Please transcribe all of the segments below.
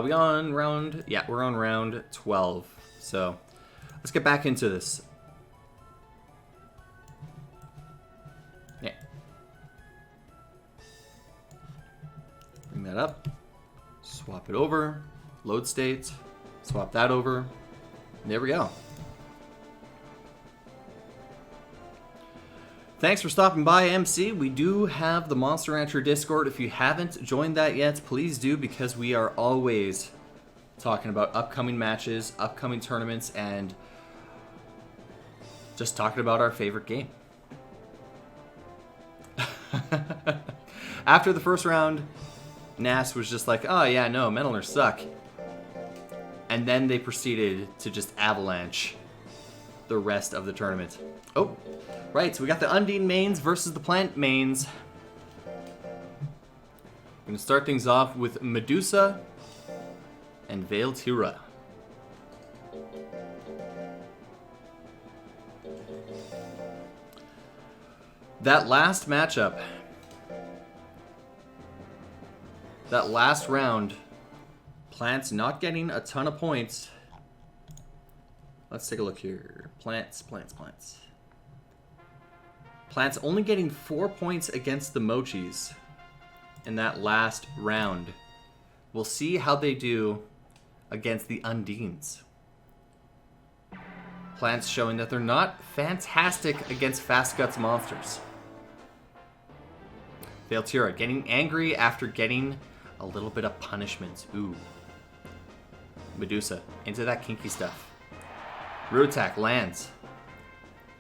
We on round... Yeah, we're on round 12. So, let's get back into this. Yeah. Bring that up. Swap it over. Load state. Swap that over. There we go. Thanks for stopping by, MC. We do have the Monster Rancher Discord. If you haven't joined that yet, please do, because we are always talking about upcoming matches, upcoming tournaments, and just talking about our favorite game. After the first round, Nas was just like, oh yeah, no, Metalers suck. And then they proceeded to just avalanche the rest of the tournament. Oh, right, so we got the Undine mains versus the Plant mains. I'm going to start things off with Medusa and Veiltira. That last matchup, that last round, Plants not getting a ton of points. Let's take a look here. Plants. Plants only getting 4 points against the Mochis in that last round. We'll see how they do against the Undines. Plants showing that they're not fantastic against Fast Guts monsters. Veiltira getting angry after getting a little bit of punishment. Ooh. Medusa into that kinky stuff. Root attack lands.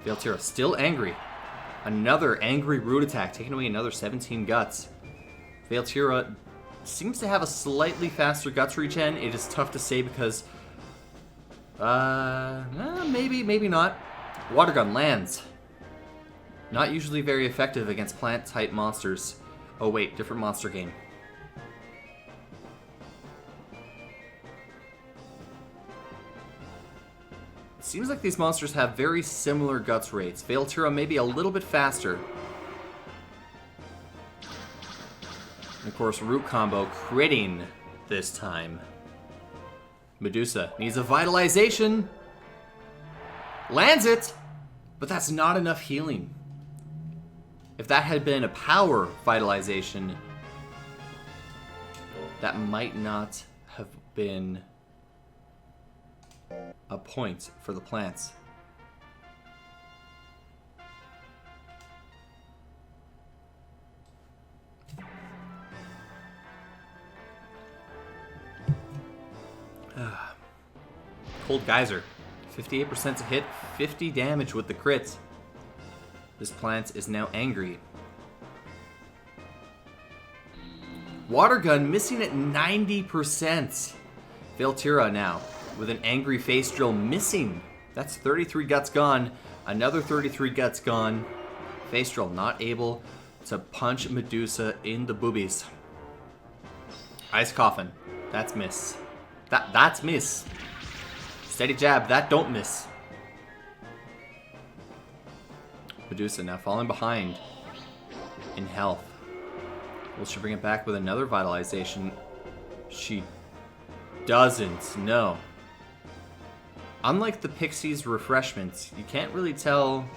Veiltira still angry. Another angry root attack, taking away another 17 guts. Veiltira seems to have a slightly faster guts regen. It is tough to say because, maybe not. Water gun lands. Not usually very effective against plant-type monsters. Oh wait, different monster game. Seems like these monsters have very similar guts rates. Veiltira maybe a little bit faster. And of course, root combo critting this time. Medusa needs a vitalization. Lands it, but that's not enough healing. If that had been a power vitalization, that might not have been a point for the Plants. Cold Geyser. 58% to hit, 50 damage with the crits. This Plant is now angry. Water Gun missing at 90%. Veiltira now with an angry face drill missing. That's 33 guts gone. Another 33 guts gone. Face drill not able to punch Medusa in the boobies. Ice Coffin. That's miss. That's miss. Steady jab. That don't miss. Medusa now falling behind in health. Will she bring it back with another vitalization? She doesn't. No. Unlike the Pixie's refreshments, you can't really tell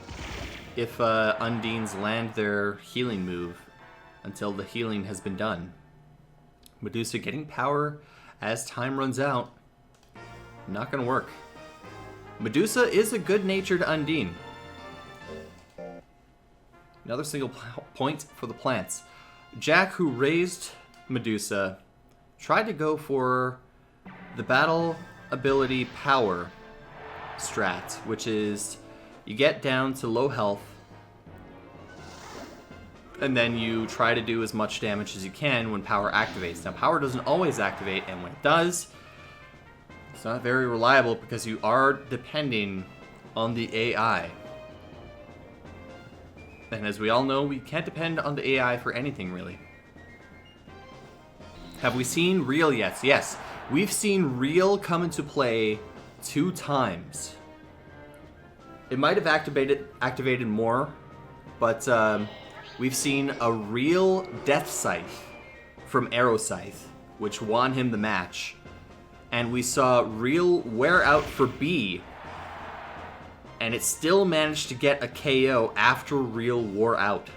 if Undines land their healing move until the healing has been done. Medusa getting power as time runs out. Not gonna work. Medusa is a good-natured Undine. Another single point for the Plants. Jack, who raised Medusa, tried to go for the battle ability power strat, which is you get down to low health and then you try to do as much damage as you can when power activates. Now, power doesn't always activate, and when it does, it's not very reliable because you are depending on the AI. And as we all know, we can't depend on the AI for anything, really. Have we seen Real yet? Yes. We've seen Real come into play 2 times. It might have activated more, but we've seen a Real Death Scythe from Arrow Scythe which won him the match. And we saw Real wear out for B, and it still managed to get a KO after Real wore out.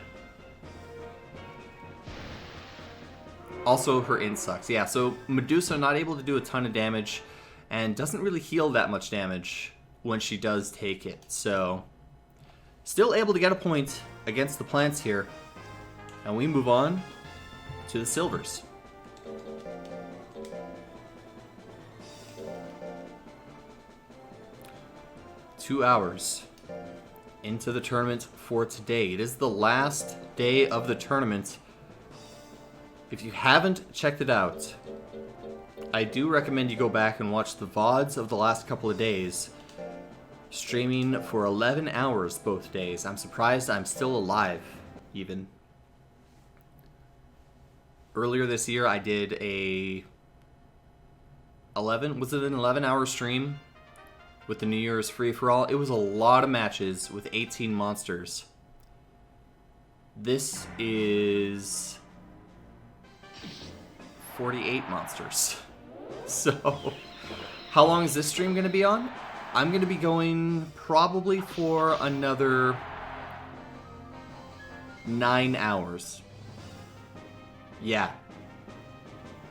Also, her int sucks. Yeah, so Medusa not able to do a ton of damage, and doesn't really heal that much damage when she does take it. So, still able to get a point against the plants here. And we move on to the silvers. Two hours into the tournament for today. It is the last day of the tournament. If you haven't checked it out, I do recommend you go back and watch the VODs of the last couple of days. Streaming for 11 hours both days. I'm surprised I'm still alive, even. Earlier this year, I did a 11-hour stream with the New Year's free-for-all. It was a lot of matches with 18 monsters. This is 48 monsters. So, how long is this stream going to be on? I'm going to be going probably for another 9 hours. Yeah,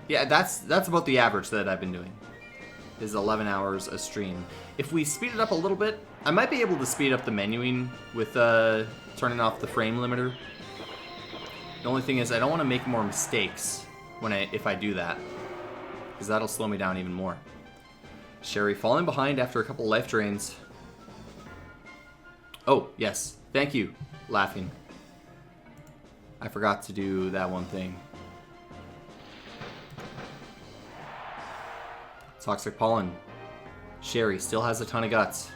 that's about the average that I've been doing, is 11 hours a stream. If we speed it up a little bit, I might be able to speed up the menuing with turning off the frame limiter. The only thing is I don't want to make more mistakes if I do that, because that'll slow me down even more. Sherry falling behind after a couple life drains. Oh, yes. Thank you, Laughing. I forgot to do that one thing. Toxic Pollen. Sherry still has a ton of guts.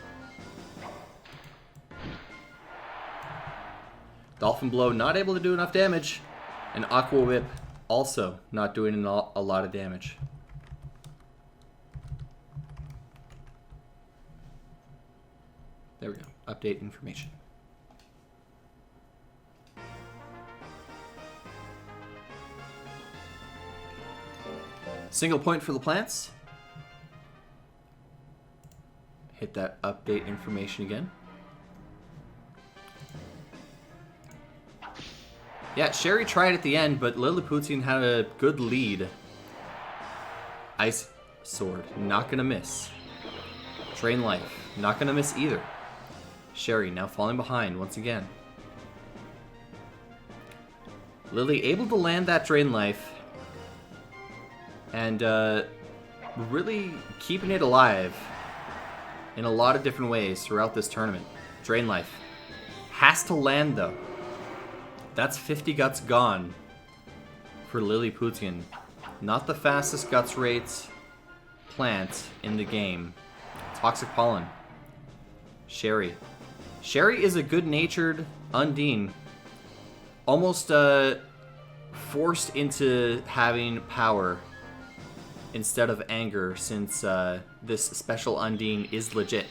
Dolphin Blow not able to do enough damage. And Aqua Whip also not doing a lot of damage. There we go. Update information. Single point for the plants. Hit that update information again. Yeah, Sherry tried at the end, but Lilliputian had a good lead. Ice Sword, not gonna miss. Drain Life, not gonna miss either. Sherry now falling behind once again. Lily able to land that Drain Life, and really keeping it alive in a lot of different ways throughout this tournament. Drain Life has to land though. That's 50 guts gone for Lilliputian. Not the fastest guts rate plant in the game. Toxic Pollen. Sherry. Sherry is a good-natured Undine. Almost forced into having power instead of anger, since this special Undine is legit.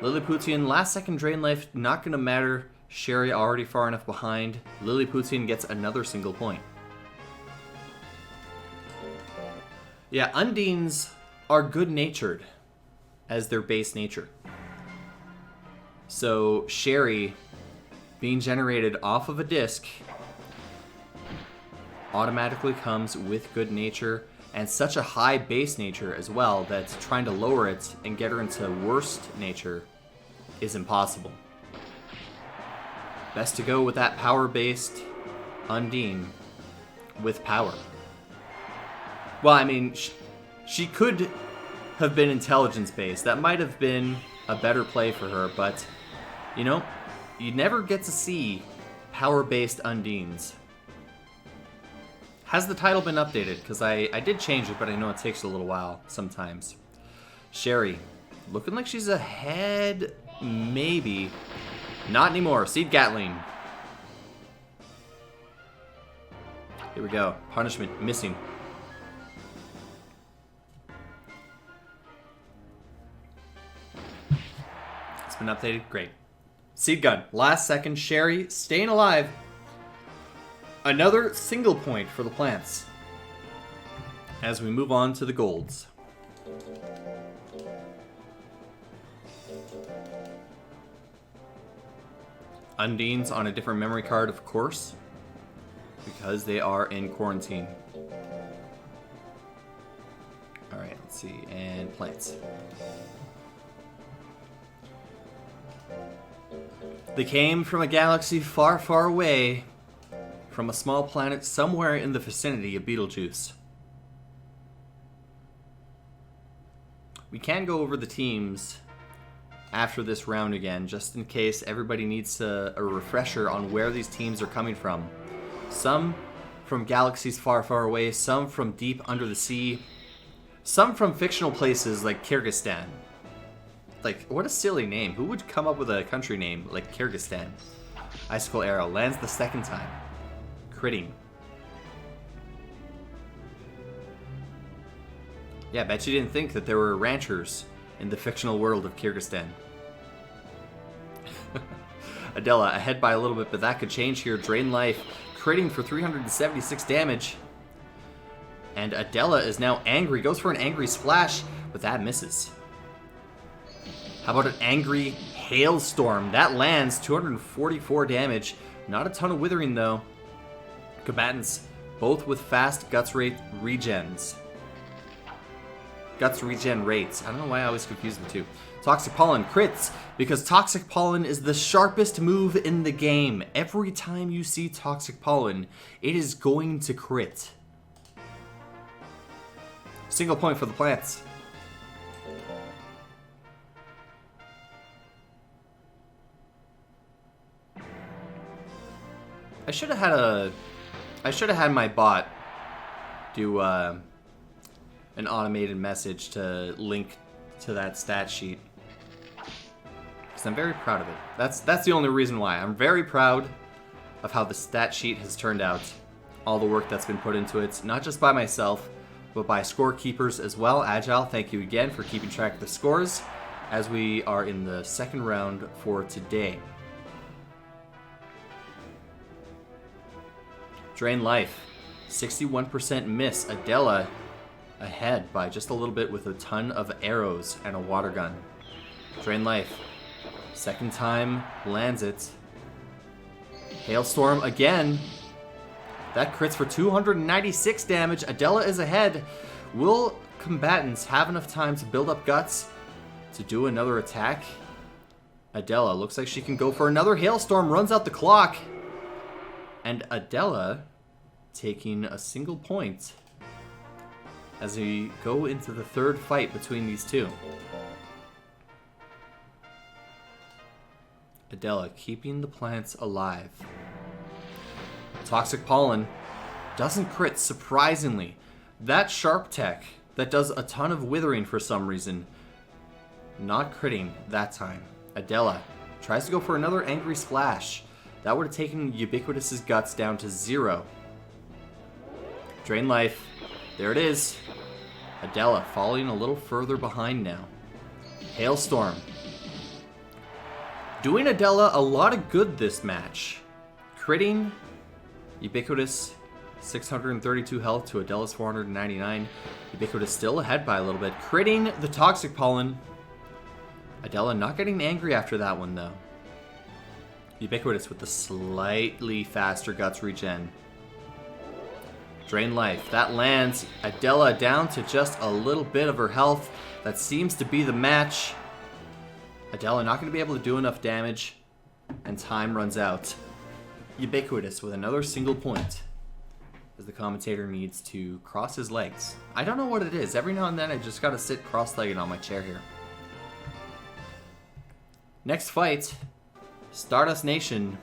Lilliputian, last second Drain Life, not gonna matter. Sherry already far enough behind. Lilliputian gets another single point. Yeah, Undines are good-natured as their base nature. So Sherry, being generated off of a disc, automatically comes with good nature, and such a high base nature as well that trying to lower it and get her into worst nature is impossible. Best to go with that power-based Undine with power. Well, I mean, she could have been intelligence-based. That might have been a better play for her, but, you know, you never get to see power-based Undines. Has the title been updated? Because I did change it, but I know it takes a little while sometimes. Sherry, looking like she's ahead, maybe. Not anymore. Seed Gatling. Here we go. Punishment missing. It's been updated. Great. Seed Gun. Last second. Sherry staying alive. Another single point for the plants. as we move on to the golds. Undines on a different memory card, of course, because they are in quarantine. Alright, let's see. And plants. They came from a galaxy far, far away, from a small planet somewhere in the vicinity of Betelgeuse. We can go over the teams after this round again, just in case everybody needs a refresher on where these teams are coming from. Some from galaxies far, far away, some from deep under the sea, some from fictional places like Kyrgyzstan. Like, what a silly name. Who would come up with a country name like Kyrgyzstan? Icicle Arrow lands the second time. Critting. Yeah, bet you didn't think that there were ranchers in the fictional world of Kyrgyzstan. Adela ahead by a little bit, but that could change here. Drain life, critting for 376 damage. And Adela is now angry, goes for an angry splash, but that misses. How about an angry hailstorm? That lands 244 damage. Not a ton of withering though. Combatants, both with fast guts rate regens. Guts regen rates. I don't know why I always confuse the two. Toxic Pollen crits, because Toxic Pollen is the sharpest move in the game. Every time you see Toxic Pollen, it is going to crit. Single point for the plants. I should have had my bot do an automated message to link to that stat sheet, because I'm very proud of it. That's the only reason why. I'm very proud of how the stat sheet has turned out. All the work that's been put into it, not just by myself, but by scorekeepers as well. Agile, thank you again for keeping track of the scores as we are in the second round for today. Drain life, 61% miss. Adela ahead by just a little bit with a ton of arrows and a water gun. Drain life, second time lands it. Hailstorm again. That crits for 296 damage. Adela is ahead. Will combatants have enough time to build up guts to do another attack? Adela looks like she can go for another hailstorm, runs out the clock. And Adela taking a single point as we go into the third fight between these two. Adela keeping the plants alive. Toxic Pollen doesn't crit, surprisingly. That sharp tech that does a ton of withering for some reason, not critting that time. Adela tries to go for another angry splash. That would have taken Ubiquitous's guts down to 0. Drain life. There it is. Adela falling a little further behind now. Hailstorm. Doing Adela a lot of good this match. Critting Ubiquitous, 632 health to Adela's 499. Ubiquitous still ahead by a little bit. Critting the Toxic Pollen. Adela not getting angry after that one though. Ubiquitous with the slightly faster guts regen. Drain life. That lands Adela down to just a little bit of her health. That seems to be the match. Adela not going to be able to do enough damage, and time runs out. Ubiquitous with another single point, as the commentator needs to cross his legs. I don't know what it is. Every now and then I just got to sit cross-legged on my chair here. Next fight, Stardust Nation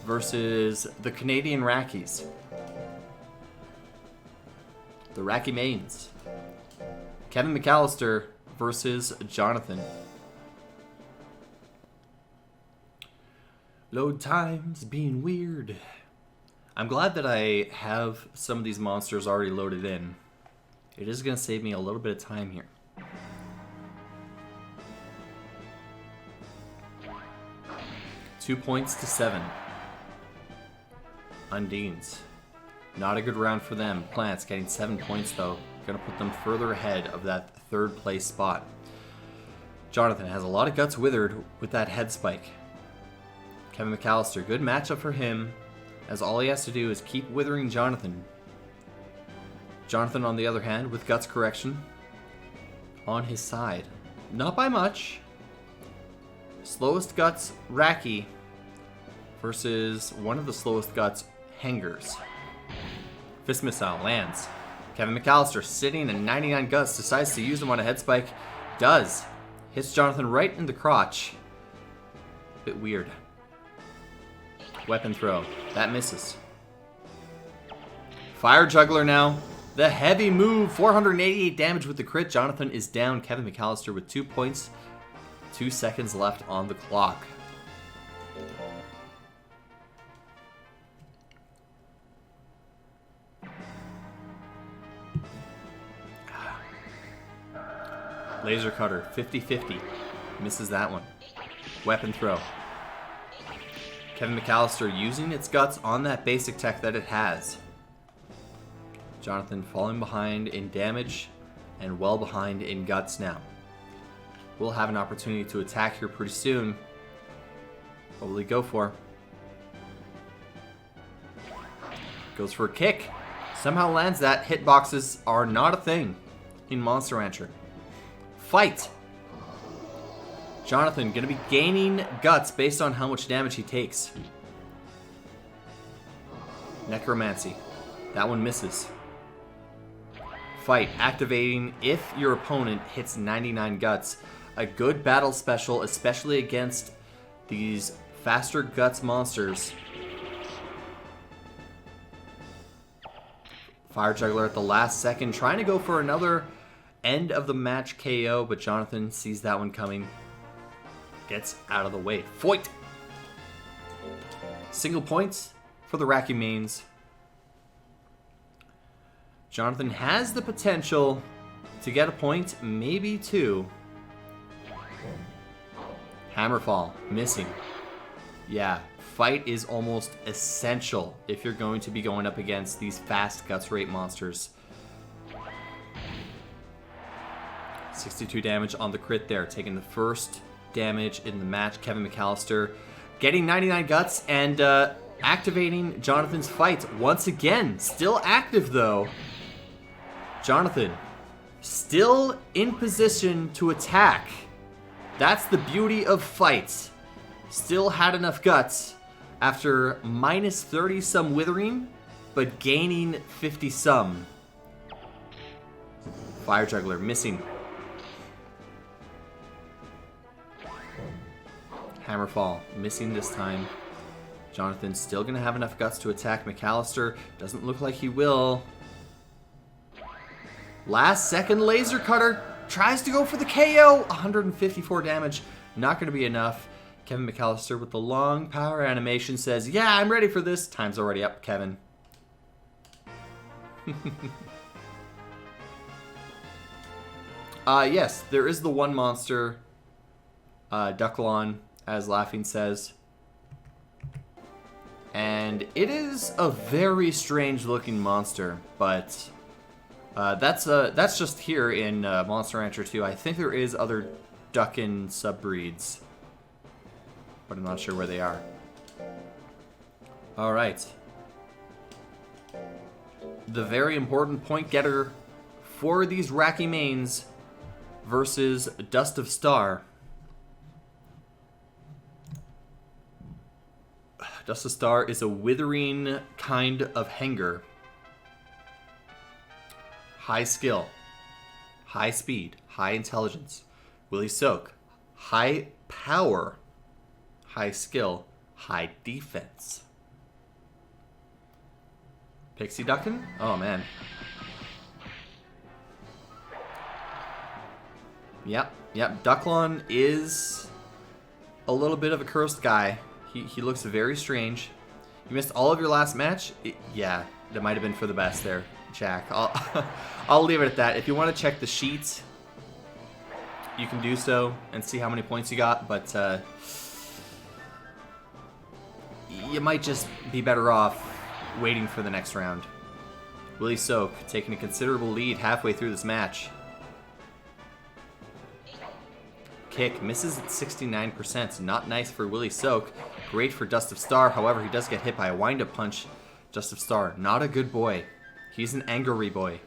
versus the Canadian Rackies. The Racky Mains. Kevin McAllister versus Jonathan. Load times being weird. I'm glad that I have some of these monsters already loaded in. It is going to save me a little bit of time here. $2 points to 7. Undines. Not a good round for them. Plants getting 7 points, though. Going to put them further ahead of that third place spot. Jonathan has a lot of guts withered with that head spike. Kevin McAllister, good matchup for him, as all he has to do is keep withering Jonathan. Jonathan, on the other hand, with guts correction on his side. Not by much. Slowest guts, Racky, versus one of the slowest guts, Hangers. Fist missile lands. Kevin McAllister, sitting at 99 guts, decides to use them on a head spike. Does. Hits Jonathan right in the crotch. Bit weird. Weapon throw. That misses. Fire Juggler now. The heavy move. 488 damage with the crit. Jonathan is down. Kevin McAllister with 2 points. 2 seconds left on the clock. Laser Cutter, 50-50. Misses that one. Weapon throw. Kevin McAllister using its guts on that basic tech that it has. Jonathan falling behind in damage and well behind in guts now. We'll have an opportunity to attack here pretty soon. What will he go for? Goes for a kick. Somehow lands that. Hitboxes are not a thing in Monster Rancher. Fight! Jonathan going to be gaining guts based on how much damage he takes. Necromancy. That one misses. Fight. Activating if your opponent hits 99 guts. A good battle special, especially against these faster guts monsters. Fire Juggler at the last second, trying to go for another end of the match KO, but Jonathan sees that one coming. Gets out of the way. Fight! Single points for the Racky Mains. Jonathan has the potential to get a point, maybe two. Hammerfall, missing. Yeah, fight is almost essential if you're going to be going up against these fast guts rate monsters. 62 damage on the crit there, taking the first damage in the match. Kevin McAllister getting 99 guts and activating Jonathan's fight once again. Still active though. Jonathan still in position to attack. That's the beauty of fights. Still had enough guts after minus 30 some withering, but gaining 50 some. Fire Juggler missing. Hammerfall missing this time. Jonathan's still going to have enough guts to attack McAllister. Doesn't look like he will. Last second laser cutter. Tries to go for the KO. 154 damage. Not going to be enough. Kevin McAllister with the long power animation says, yeah, I'm ready for this. Time's already up, Kevin. Yes, there is the one monster, Ducklon, as Laughing says. And it is a very strange looking monster, but that's just here in Monster Rancher 2. I think there is other Duckin subbreeds, but I'm not sure where they are. Alright. The very important point getter for these Racky Mains versus Dust of Star. Dust of Star is a withering kind of hanger. High skill, high speed, high intelligence. Willy Soak, high power, high skill, high defense. Pixie Duckin? Oh man. Yep. Ducklon is a little bit of a cursed guy. He looks very strange. You missed all of your last match? Yeah, that might have been for the best there, Jack. I'll leave it at that. If you want to check the sheets, you can do so and see how many points you got, but you might just be better off waiting for the next round. Willie Soak taking a considerable lead halfway through this match. Kick misses at 69%. Not nice for Willie Soak. Great for Dust of Star. However, he does get hit by a wind-up punch. Dust of Star, not a good boy. He's an angry boy.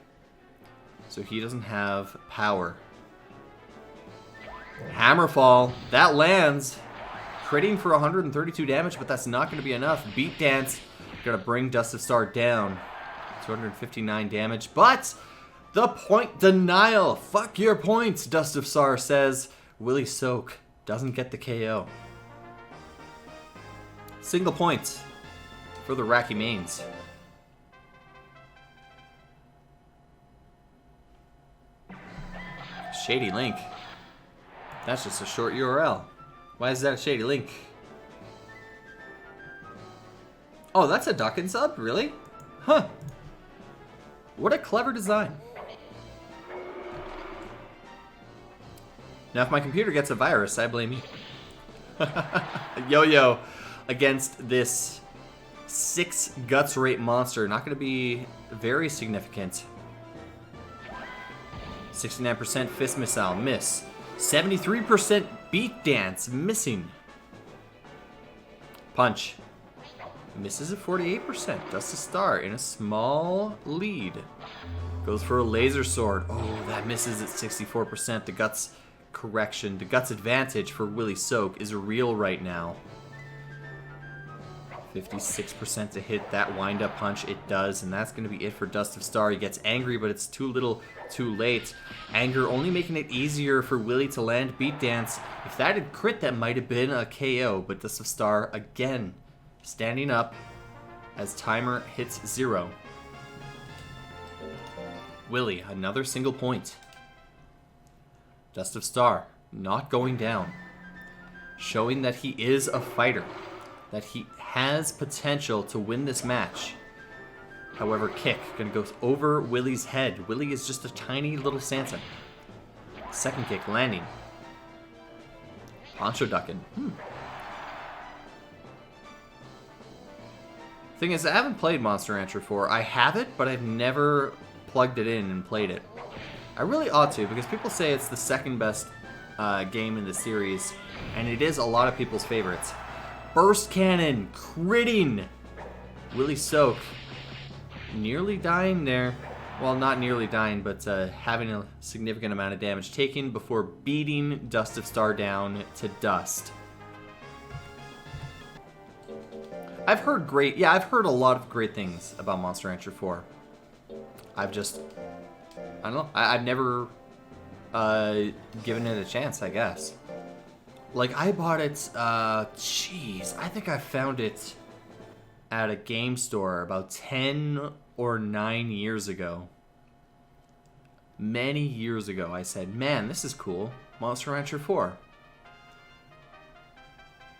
So he doesn't have power. Hammerfall. That lands. Critting for 132 damage, but that's not going to be enough. Beat Dance. Going to bring Dust of Star down. 259 damage, but the point denial. Fuck your points, Dust of Star says. Willie Soak doesn't get the KO. Single point for the Racky Mains. Shady link. That's just a short URL. Why is that a shady link? Oh, that's a duck and sub? Really? Huh. What a clever design. Now, if my computer gets a virus, I blame you. Yo-Yo against this 6 guts rate monster. Not going to be very significant. 69% fist missile, miss. 73% beat dance, missing. Punch. Misses at 48%. Dust a Star in a small lead. Goes for a laser sword. Oh, that misses at 64%. The guts correction. The guts advantage for Willie Soak is real right now. 56% to hit that wind-up punch. It does, and that's going to be it for Dust of Star. He gets angry, but it's too little, too late. Anger only making it easier for Willie to land Beat Dance. If that had crit, that might have been a KO, but Dust of Star again standing up as timer hits 0. Willie, another single point. Dust of Star not going down, showing that he is a fighter, that he has potential to win this match. However, kick gonna go over Willie's head. Willie is just a tiny little Sansa. Second kick landing. Poncho ducking. Thing is, I haven't played Monster Rancher 4. I have it, but I've never plugged it in and played it. I really ought to, because people say it's the second best game in the series, and it is a lot of people's favorites. Burst Cannon, critting. Willie Soak, nearly dying there. Well, not nearly dying, but having a significant amount of damage taken before beating Dust of Star down to dust. I've heard a lot of great things about Monster Rancher 4. I don't know. I've never given it a chance, I guess. Like, I bought it, I think I found it at a game store about 10 or 9 years ago. Many years ago, I said, man, this is cool. Monster Rancher 4.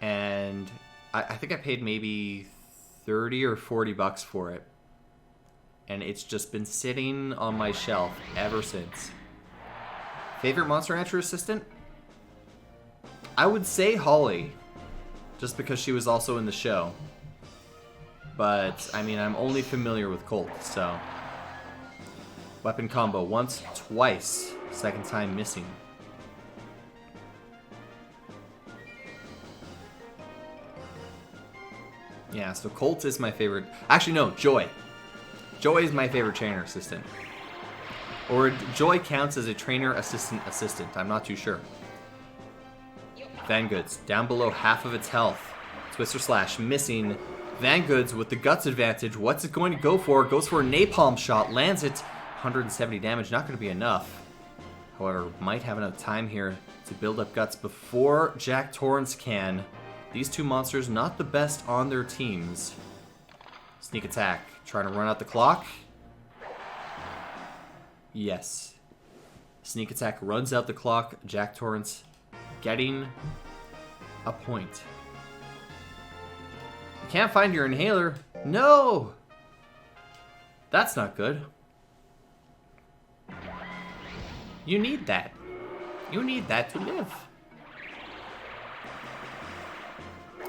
And I think I paid maybe 30 or 40 bucks for it. And it's just been sitting on my shelf ever since. Favorite Monster Rancher assistant? I would say Holly, just because she was also in the show. But, I mean, I'm only familiar with Colt, so. Weapon combo once, twice. Second time missing. Yeah, so Colt is my favorite. Actually, no, Joy. Joy is my favorite trainer assistant. Or Joy counts as a trainer assistant. I'm not too sure. Vangoods, down below half of its health. Twister Slash, missing. Vangoods with the guts advantage. What's it going to go for? Goes for a napalm shot. Lands it. 170 damage. Not going to be enough. However, might have enough time here to build up guts before Jack Torrance can. These two monsters not the best on their teams. Sneak attack. Trying to run out the clock. Yes. Sneak attack runs out the clock. Jack Torrance getting a point. You can't find your inhaler. No! That's not good. You need that. You need that to live.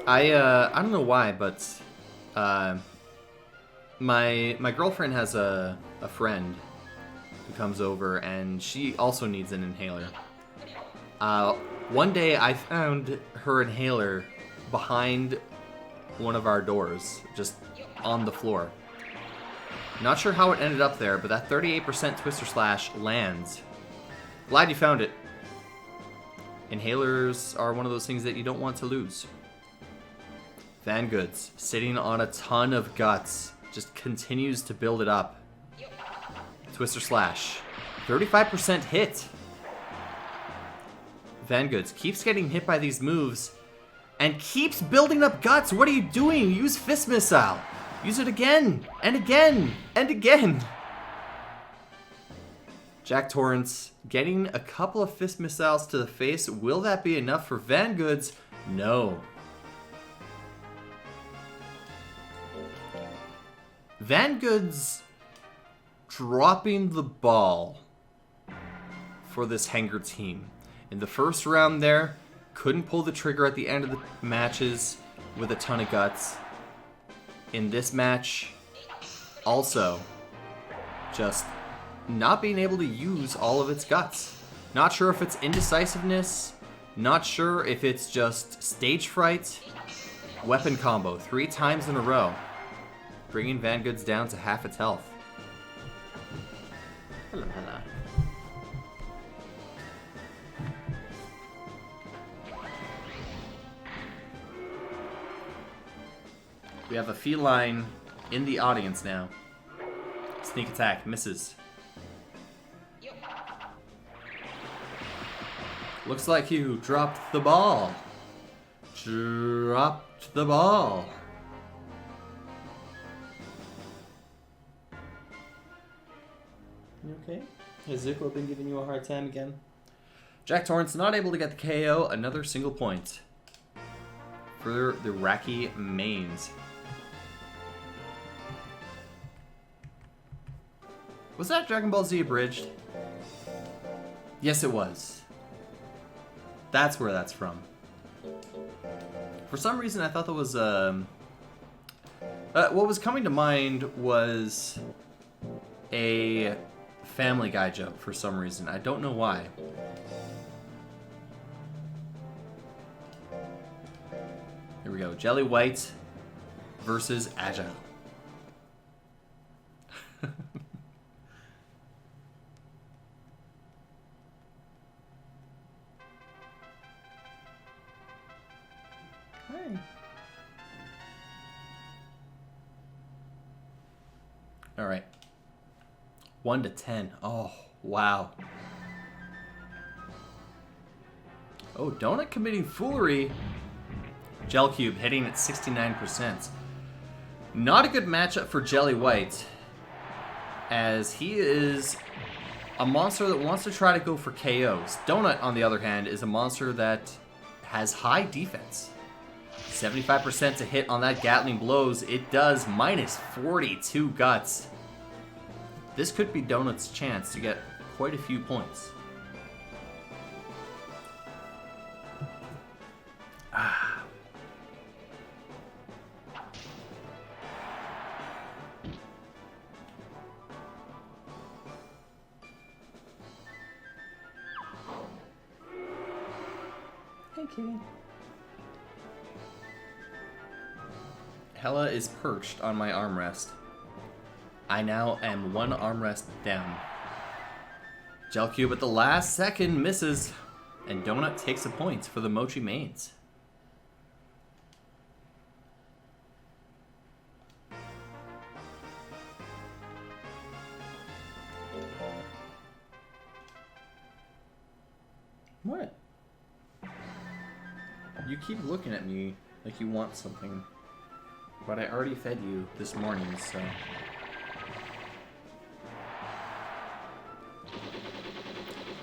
I don't know why, but My girlfriend has a friend who comes over, and she also needs an inhaler. One day I found her inhaler behind one of our doors, just on the floor. Not sure how it ended up there, but that 38% Twister Slash lands. Glad you found it. Inhalers are one of those things that you don't want to lose. Van Goods, sitting on a ton of guts, just continues to build it up. Twister Slash, 35% hit. Van Goods keeps getting hit by these moves and keeps building up guts. What are you doing? Use Fist Missile. Use it again, and again, and again. Jack Torrance getting a couple of Fist Missiles to the face. Will that be enough for Van Goods? No. Van Goods dropping the ball for this Hanger team. In the first round there, couldn't pull the trigger at the end of the matches with a ton of guts. In this match, also, just not being able to use all of its guts. Not sure if it's indecisiveness, not sure if it's just stage fright. Weapon combo 3 times in a row, bringing Van Goods down to half its health. Hello. We have a feline in the audience now. Sneak attack, misses. Looks like you dropped the ball. Dropped the ball. You okay? Has Zuko been giving you a hard time again? Jack Torrance not able to get the KO. Another single point for the Raki mains. Was that Dragon Ball Z abridged? Yes, it was. That's where that's from. For some reason, I thought that was, what was coming to mind was a Family Guy joke for some reason. I don't know why. Here we go. Jelly White versus Agile. All right. 1 to 10. Oh, wow. Oh, Donut committing foolery. Gel Cube hitting at 69%. Not a good matchup for Jelly White, as he is a monster that wants to try to go for KOs. Donut, on the other hand, is a monster that has high defense. 75% to hit on that Gatling blows. It does minus 42 guts. This could be Donut's chance to get quite a few points. Hey, kitty. Hella is perched on my armrest. I now am 1 armrest down. Gel Cube at the last second misses, and Donut takes a point for the Mochi mains. What? You keep looking at me like you want something. But I already fed you this morning, so...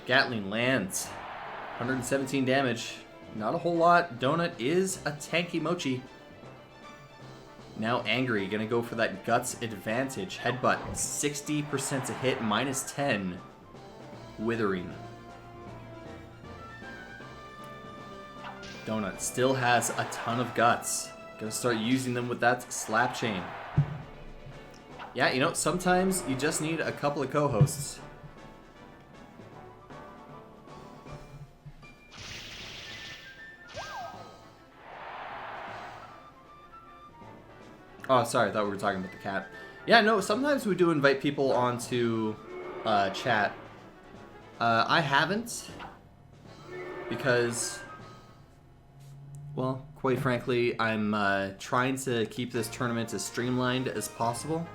Gatling lands. 117 damage. Not a whole lot. Donut is a tanky Mochi. Now Angry, gonna go for that Guts advantage. Headbutt, 60% to hit, minus 10. Withering. Donut still has a ton of guts. Gonna start using them with that slap chain. Yeah, you know, sometimes you just need a couple of co-hosts. Oh, sorry, I thought we were talking about the cat. Yeah, no, sometimes we do invite people onto chat. I haven't, because, well, quite frankly, I'm trying to keep this tournament as streamlined as possible.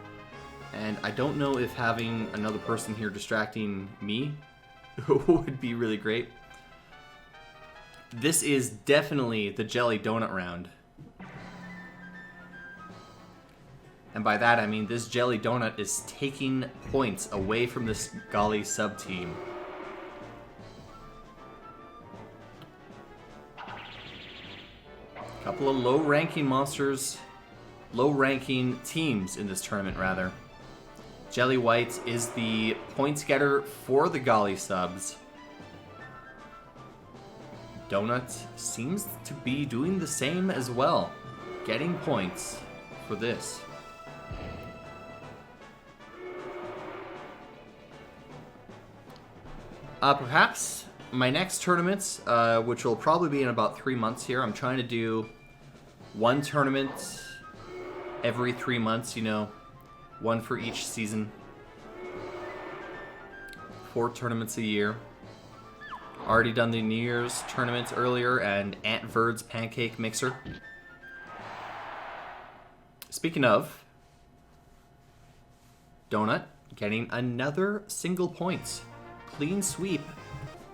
And I don't know if having another person here distracting me would be really great. This is definitely the jelly donut round. And by that I mean this jelly donut is taking points away from this Golly sub team. Couple of low-ranking monsters, low-ranking teams in this tournament, rather. Jelly White is the points getter for the Golly subs. Donut seems to be doing the same as well, getting points for this. Perhaps my next tournament, which will probably be in about 3 months here, I'm trying to do one tournament every 3 months, you know, one for each season. 4 tournaments a year. Already done the New Year's tournament earlier and Aunt Verd's pancake mixer. Speaking of, Donut getting another single point. Clean sweep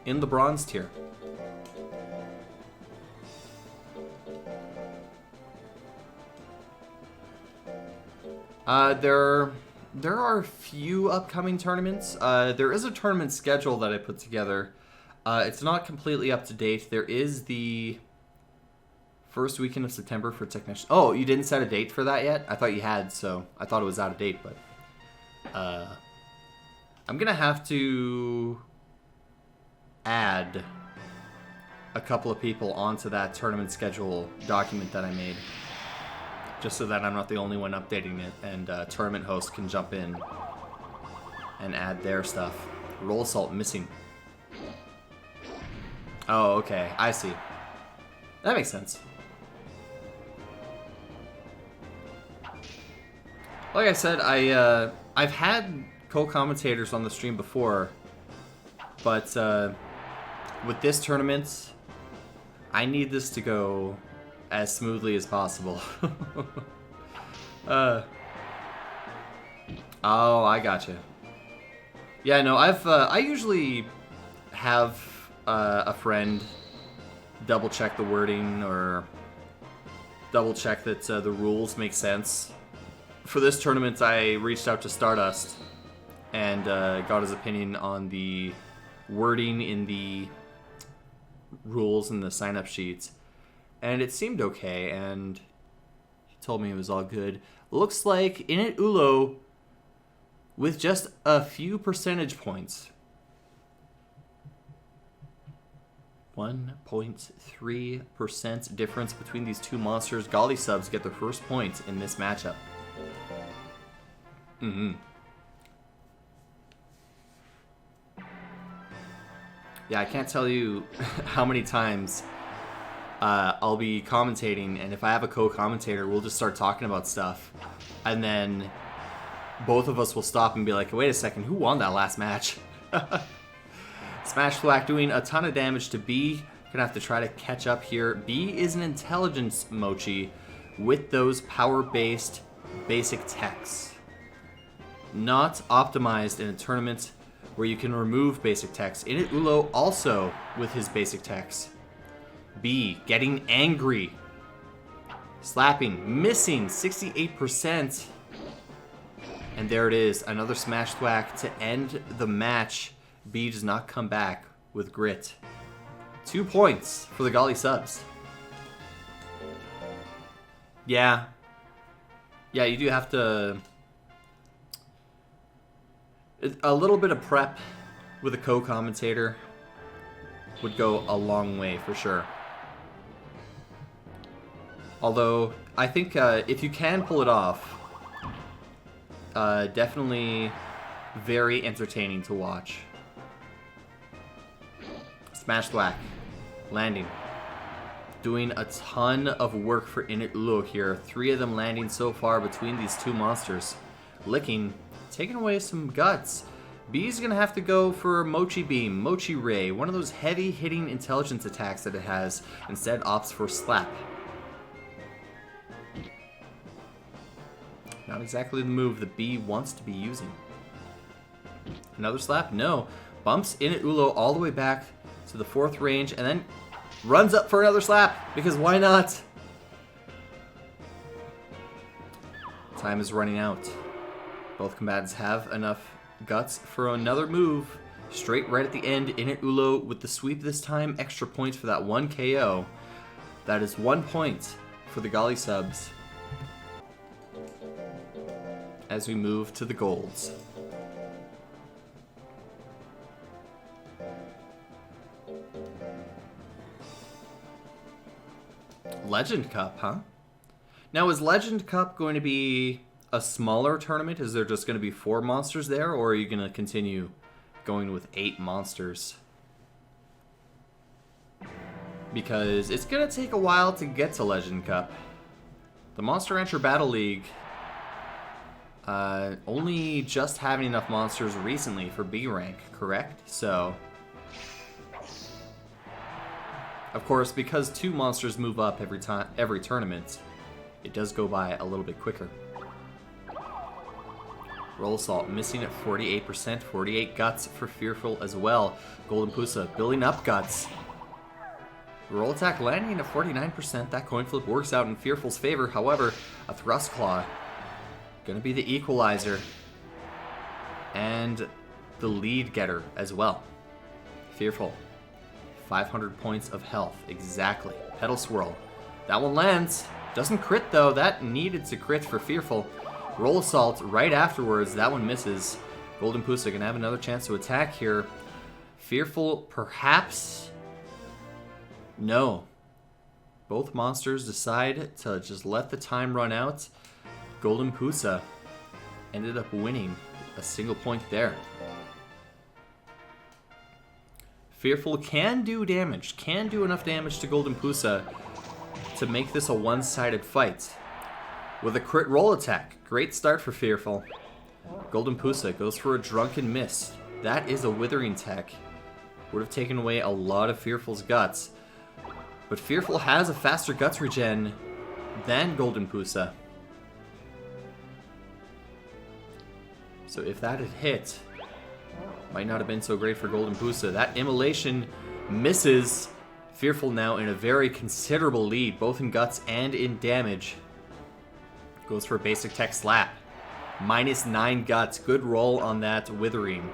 in the bronze tier. There are a few upcoming tournaments. There is a tournament schedule that I put together. It's not completely up to date. There is the first weekend of September for Technician. Oh, you didn't set a date for that yet? I thought you had, so I thought it was out of date, but I'm gonna have to add a couple of people onto that tournament schedule document that I made, just so that I'm not the only one updating it, and tournament hosts can jump in and add their stuff. Roll Assault missing. Oh, okay, I see. That makes sense. Like I said, I've had co-commentators on the stream before, but with this tournament, I need this to go as smoothly as possible. Oh, I gotcha. Yeah, no, I usually have a friend double check the wording or double check that the rules make sense. For this tournament, I reached out to Stardust and got his opinion on the wording in the rules and the sign-up sheets, and it seemed okay, and he told me it was all good. Looks like Init Ulo with just a few percentage points. 1.3% difference between these two monsters. Golly subs get their first points in this matchup. Yeah, I can't tell you how many times I'll be commentating, and if I have a co-commentator, we'll just start talking about stuff, and then both of us will stop and be like, wait a second, who won that last match? Smash Thwack doing a ton of damage to B. Gonna have to try to catch up here. B is an intelligence mochi with those power-based basic techs. Not optimized in a tournament where you can remove basic techs. Init Ulo also with his basic techs. B getting angry. Slapping, missing 68%. And there it is, another Smash Thwack to end the match. B does not come back with grit. 2 points for the Golly subs. Yeah, you do have to... A little bit of prep with a co-commentator would go a long way for sure. Although, I think if you can pull it off, Definitely very entertaining to watch. Smash Thwack. Landing. Doing a ton of work for Inulo here. 3 of them landing so far between these 2 monsters. Licking. Taking away some guts. B's gonna have to go for Mochi Beam, Mochi Ray, one of those heavy hitting intelligence attacks that it has. Instead opts for Slap. Not exactly the move the B wants to be using. Another slap? No. Bumps Inulo all the way back to the 4th range and then runs up for another slap, because why not? Time is running out. Both combatants have enough guts for another move. Straight right at the end, Inulo with the sweep this time. Extra points for that 1 KO. That is 1 point for the Golly subs. As we move to the golds. Legend Cup, huh? Now, is Legend Cup going to be a smaller tournament? Is there just going to be 4 monsters there, or are you going to continue going with 8 monsters? Because it's going to take a while to get to Legend Cup. The Monster Rancher Battle League only just having enough monsters recently for B rank, correct? So, of course, because 2 monsters move up every tournament, it does go by a little bit quicker. Roll Assault missing at 48%, 48 guts for Fearful as well. Golden Pusa building up guts. Roll Attack landing at 49%. That coin flip works out in Fearful's favor. However, a Thrust Claw gonna be the equalizer and the lead getter as well. Fearful, 500 points of health exactly. Pedal Swirl, that one lands. Doesn't crit though. That needed to crit for Fearful. Roll Assault right afterwards. That one misses. Golden Pusa gonna have another chance to attack here. Fearful, perhaps. No. Both monsters decide to just let the time run out. Golden Pusa ended up winning a single point there. Fearful can do damage, can do enough damage to Golden Pusa to make this a one-sided fight. With a crit roll attack, great start for Fearful. Golden Pusa goes for a Drunken Mist. That is a Withering Tech. Would have taken away a lot of Fearful's guts. But Fearful has a faster guts regen than Golden Pusa. So if that had hit, might not have been so great for Golden Pusa. That Immolation misses. Fearful now in a very considerable lead, both in guts and in damage. Goes for a basic tech slap. -9 guts. Good roll on that Withering.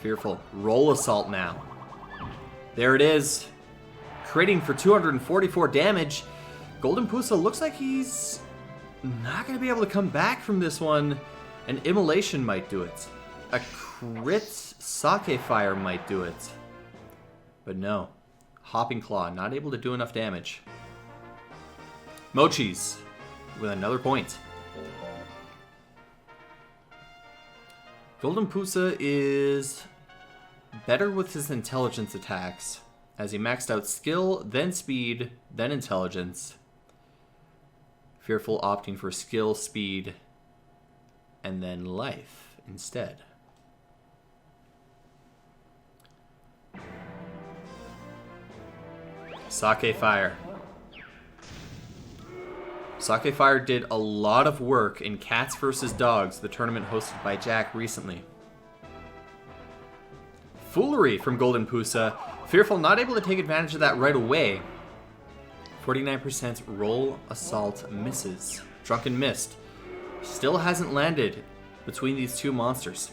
Fearful. Roll Assault now. There it is. Critting for 244 damage. Golden Pusa looks like he's not going to be able to come back from this one. An Immolation might do it. A crit Sake Fire might do it. But no. Hopping Claw, not able to do enough damage. Mochis with another point. Golden Pusa is better with his intelligence attacks, as he maxed out skill, then speed, then intelligence. Fearful opting for skill, speed, and then life instead. Sake Fire. Sake Fire did a lot of work in Cats vs. Dogs, the tournament hosted by Jack recently. Foolery from Golden Pusa. Fearful not able to take advantage of that right away. 49% roll assault misses. Drunken Mist still hasn't landed between these 2 monsters.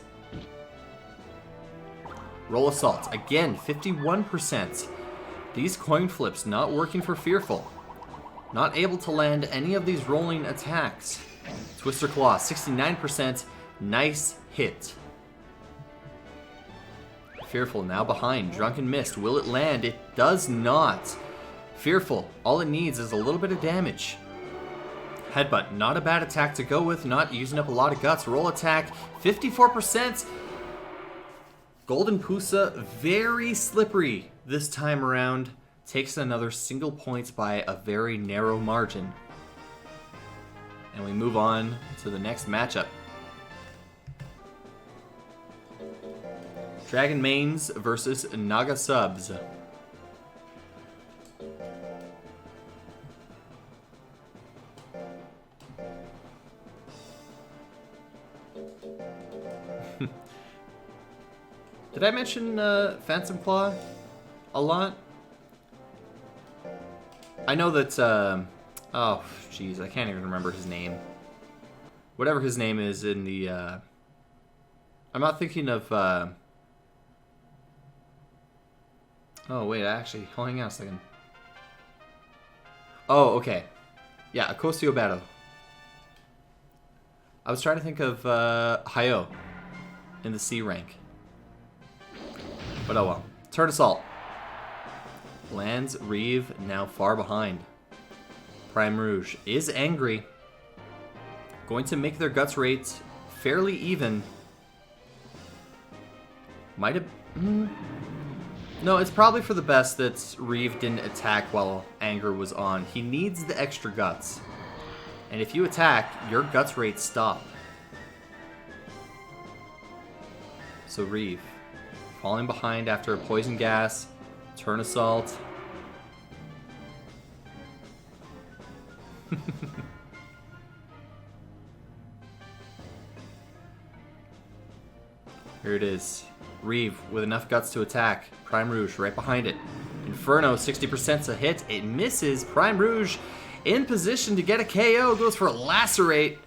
Roll assault, again, 51%. These coin flips not working for Fearful. Not able to land any of these rolling attacks. Twister Claw, 69%. Nice hit. Fearful now behind. Drunken Mist, will it land? It does not. Fearful, all it needs is a little bit of damage. Headbutt, not a bad attack to go with, not using up a lot of guts. Roll attack, 54%. Golden Pusa, very slippery this time around. Takes another single points by a very narrow margin. And we move on to the next matchup. Dragon Mains versus Naga Subs. Did I mention Phantom Claw a lot? I know that, oh, jeez, I can't even remember his name. Whatever his name is in the, I'm not thinking of, oh, wait, actually, hang on a second. Oh, okay. Yeah, Akosio Battle. I was trying to think of, Hayo in the C rank. But oh well. Turn Assault. Lands Reeve now far behind. Prime Rouge is angry. Going to make their guts rates fairly even. Might have... No, it's probably for the best that Reeve didn't attack while anger was on. He needs the extra guts. And if you attack, your guts rates stop. So Reeve. Falling behind after a Poison Gas. Turn Assault. Here it is. Reeve with enough guts to attack. Prime Rouge right behind it. Inferno, 60% to hit. It misses. Prime Rouge in position to get a KO. Goes for a Lacerate.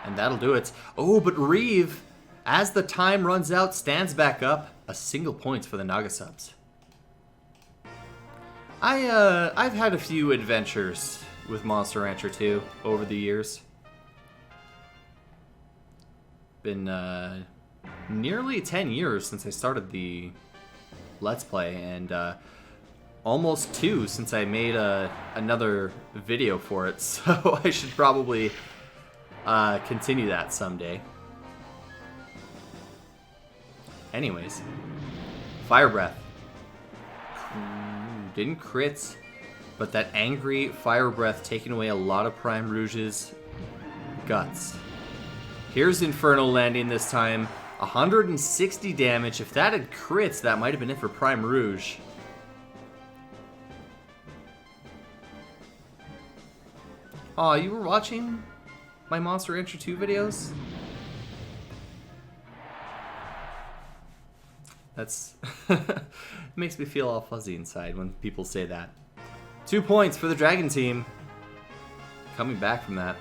And that'll do it. Oh, but Reeve, as the time runs out, stands back up. A single point for the Naga Subs. I've had a few adventures with Monster Rancher 2 over the years. Been nearly 10 years since I started the Let's Play, and almost 2 since I made another video for it, so I should probably continue that someday. Anyways, Fire Breath. Didn't crit, but that angry Fire Breath taking away a lot of Prime Rouge's guts. Here's Inferno landing this time. 160 damage. If that had crits, that might have been it for Prime Rouge. Aw, you were watching my Monster Rancher 2 videos? That's makes me feel all fuzzy inside when people say that. 2 points for the Dragon team. Coming back from that.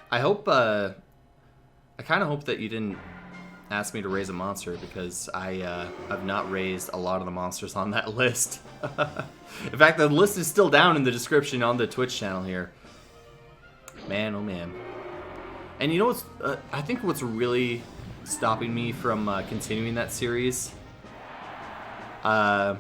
I hope, I kind of hope that you didn't ask me to raise a monster, because I have not raised a lot of the monsters on that list. In fact, the list is still down in the description on the Twitch channel here. Man, oh man. And you know what's, I think what's really stopping me from continuing that series, I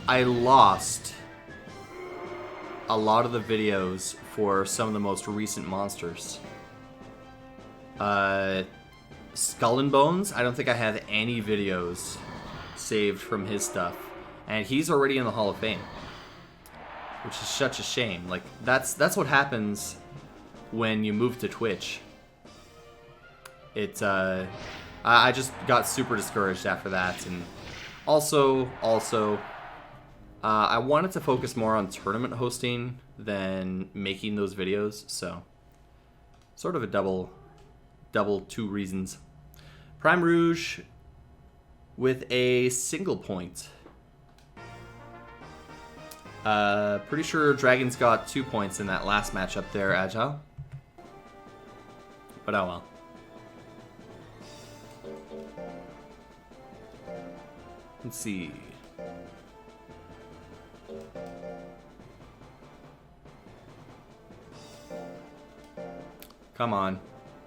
lost a lot of the videos for some of the most recent monsters. Skull and Bones, I don't think I have any videos saved from his stuff, and he's already in the Hall of Fame, which is such a shame. Like, that's what happens when you move to Twitch. I just got super discouraged after that, and also I wanted to focus more on tournament hosting than making those videos, so sort of a double 2 reasons. Prime Rouge with a single point. Pretty sure Dragons got 2 points in that last matchup there, Agile. But oh well. Let's see. Come on.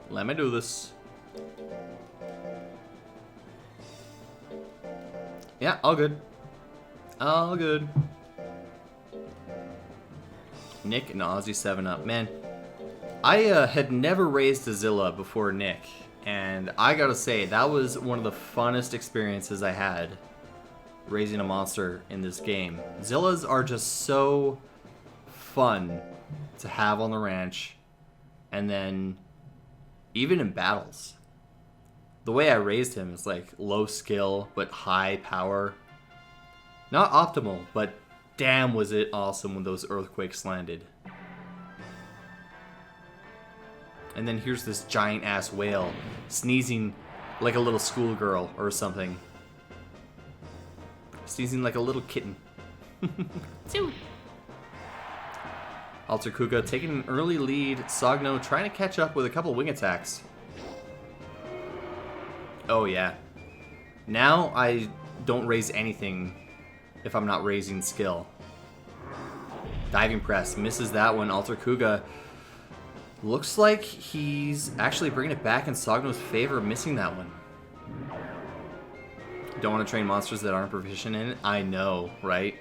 Let me do this. Yeah, all good. All good. Nick and Ozzy 7-Up. Man, I had never raised a Zilla before Nick. And I gotta say, that was one of the funnest experiences I had raising a monster in this game. Zillas are just so fun to have on the ranch. And then, even in battles. The way I raised him is like low skill, but high power. Not optimal, but damn was it awesome when those earthquakes landed. And then here's this giant ass whale sneezing like a little schoolgirl or something. Sneezing like a little kitten. Alter Kuga taking an early lead. Sogno trying to catch up with a couple wing attacks. Oh yeah. Now I don't raise anything if I'm not raising skill. Diving press. Misses that one. Alter Kuga looks like he's actually bringing it back in Sogno's favor, missing that one. Don't want to train monsters that aren't proficient in it? I know, right?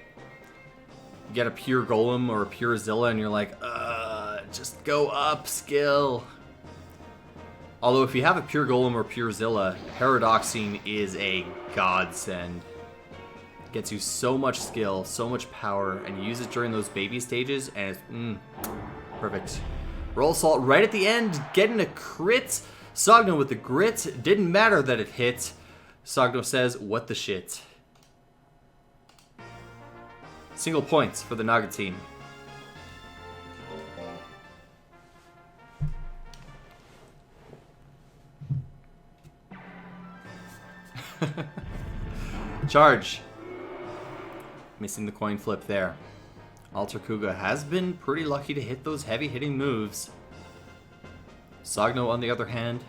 You get a pure Golem or a pure Zilla and you're like, just go up skill. Although if you have a pure Golem or pure Zilla, Paradoxing is a godsend. Gets you so much skill, so much power, and you use it during those baby stages, and it's perfect. Roll Assault right at the end, getting a crit. Sogno with the grit. Didn't matter that it hit. Sogno says, what the shit. Single points for the Naga team. Charge. Missing the coin flip there. Alter Kuga has been pretty lucky to hit those heavy hitting moves. Sogno, on the other hand,